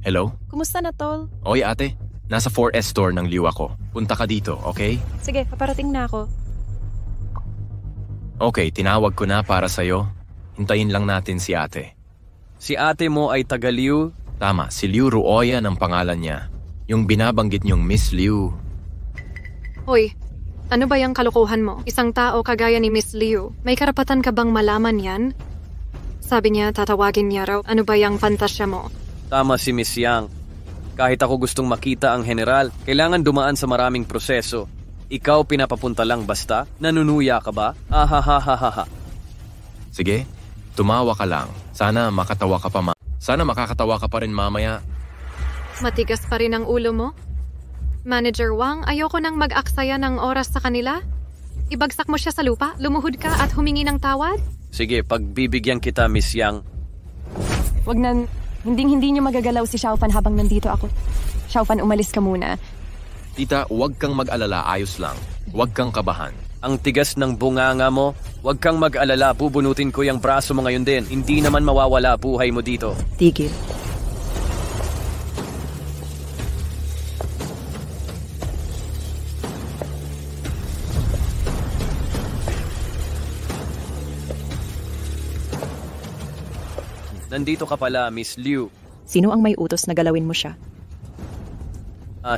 Hello? Kumusta na, Tol? Oy ate, nasa 4S store ng Liu ako. Punta ka dito, okay? Sige, paparating na ako. Okay, tinawag ko na para sa'yo. Hintayin lang natin si ate. Si ate mo ay taga Liu? Tama, si Liu Ruoya ng pangalan niya. Yung binabanggit niyong Miss Liu. Hoy, ano ba yung kalokohan mo? Isang tao kagaya ni Miss Liu. May karapatan ka bang malaman yan? Sabi niya, tatawagin niya raw. Ano ba yung fantasya mo? Tama si Miss Yang. Kahit ako gustong makita ang general, kailangan dumaan sa maraming proseso. Ikaw pinapapunta lang basta? Nanunuya ka ba? Ahahahaha. Sige, tumawa ka lang. Sana makatawa ka pa Sana makakatawa ka pa rin mamaya. Matigas pa rin ang ulo mo? Manager Wang, ayoko nang mag-aksaya ng oras sa kanila. Ibagsak mo siya sa lupa, lumuhod ka at humingi ng tawad? Sige, pagbibigyan kita, Miss Yang. Wag na, hindi niyo magagalaw si Xiaofan habang nandito ako. Xiaofan, umalis ka muna. Tita, huwag kang mag-alala, ayos lang. Huwag kang kabahan. Ang tigas ng bunganga mo, huwag kang mag-alala, bubunutin ko yung braso mo ngayon din. Hindi naman mawawala buhay mo dito. Tigil. Nandito ka pala, Miss Liu. Sino ang may utos na galawin mo siya?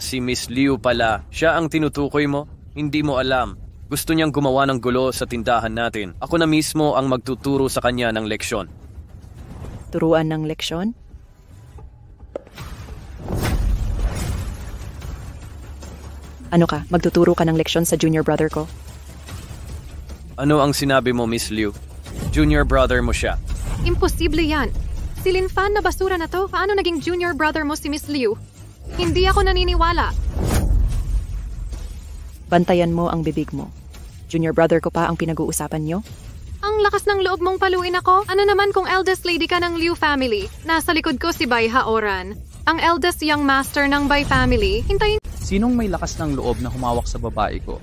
Si Miss Liu pala. Siya ang tinutukoy mo? Hindi mo alam. Gusto niyang gumawa ng gulo sa tindahan natin. Ako na mismo ang magtuturo sa kanya ng leksyon. Turuan ng leksyon? Ano ka? Magtuturo ka ng leksyon sa junior brother ko? Ano ang sinabi mo, Miss Liu? Junior brother mo siya. Imposible yan. Si Lin Fan na basura na to, paano naging junior brother mo si Miss Liu? Hindi ako naniniwala. Bantayan mo ang bibig mo. Junior brother ko pa ang pinag-uusapan nyo? Ang lakas ng loob mong paluin ako. Ano naman kung eldest lady ka ng Liu family? Nasa likod ko si Bai Haoran. Ang eldest young master ng Bai family. Hintayin. Sinong may lakas ng loob na humawak sa babae ko?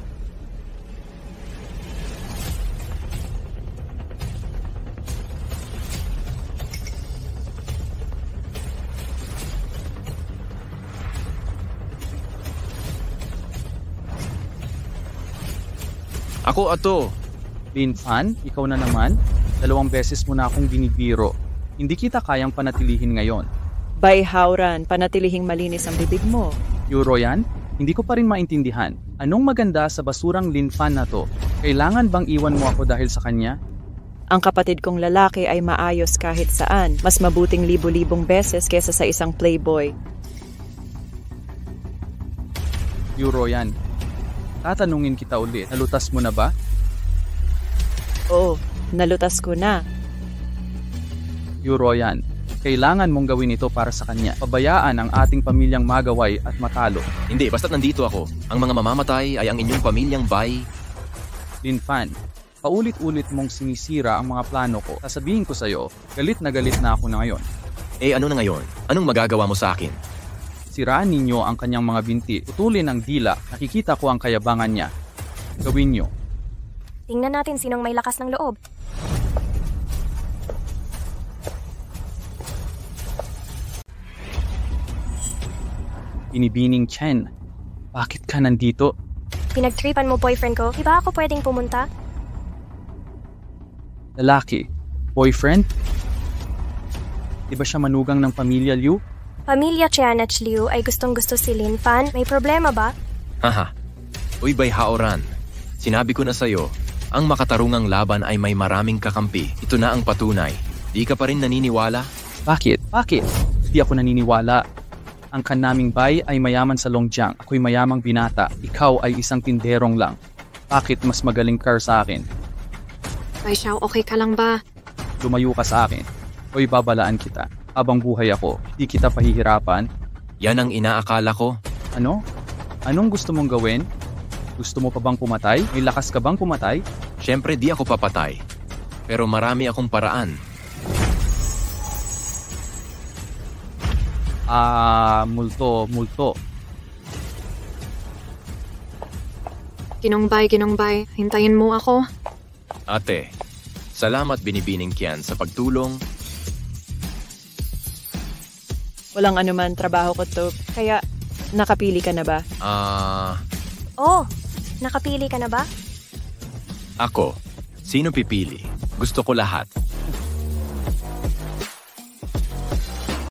Ako ato. Lin Fan, ikaw na naman? 2 beses mo na akong binibiro. Hindi kita kayang panatilihin ngayon. Bai Haoran, panatilihing malinis ang bibig mo. Euro yan? Hindi ko pa rin maintindihan. Anong maganda sa basurang Lin Fan na to? Kailangan bang iwan mo ako dahil sa kanya? Ang kapatid kong lalaki ay maayos kahit saan. Mas mabuting libo-libong beses kesa sa isang playboy. Euro yan. Tatanungin kita ulit, nalutas mo na ba? Oo, nalutas ko na. Euro yan. Kailangan mong gawin ito para sa kanya. Pabayaan ang ating pamilyang magaway at matalo. Hindi, basta't nandito ako. Ang mga mamamatay ay ang inyong pamilyang Bai. Lin Fan, paulit-ulit mong sinisira ang mga plano ko. Sasabihin ko sa'yo, galit na ako na ngayon. Ano na ngayon? Anong magagawa mo sa akin? Siraan ninyo ang kanyang mga binti. Putulin ang dila. Nakikita ko ang kayabangan niya. Gawin nyo. Tingnan natin sinong may lakas ng loob. Inibining Chen, bakit ka nandito? Pinagtripan mo boyfriend ko. Di ba ako pwedeng pumunta? Lalaki. Boyfriend? Di ba siya manugang ng pamilya Liu? Pamilya Chianach Liu ay gustong-gusto si Lin Fan. May problema ba? Haha. Uy, Bai Haoran. Sinabi ko na sa'yo, ang makatarungang laban ay may maraming kakampi. Ito na ang patunay. Di ka pa rin naniniwala? Bakit? Di ako naniniwala. Ang kanaming Bai ay mayaman sa Longjiang. Ako'y mayamang binata. Ikaw ay isang tinderong lang. Bakit mas magaling ka sa akin? Bai Xiao, okay ka lang ba? Lumayo ka sa akin o ibabalaan kita. Habang buhay ako, di kita pahihirapan. Yan ang inaakala ko. Ano? Anong gusto mong gawin? Gusto mo pa bang pumatay? May lakas ka bang pumatay? Siyempre di ako papatay. Pero marami akong paraan. Multo. Ginongbay, hintayin mo ako. Ate, salamat Binibining Kian sa pagtulong. Walang anuman, trabaho ko to. Kaya, nakapili ka na ba? Oh, nakapili ka na ba? Ako. Sino pipili? Gusto ko lahat.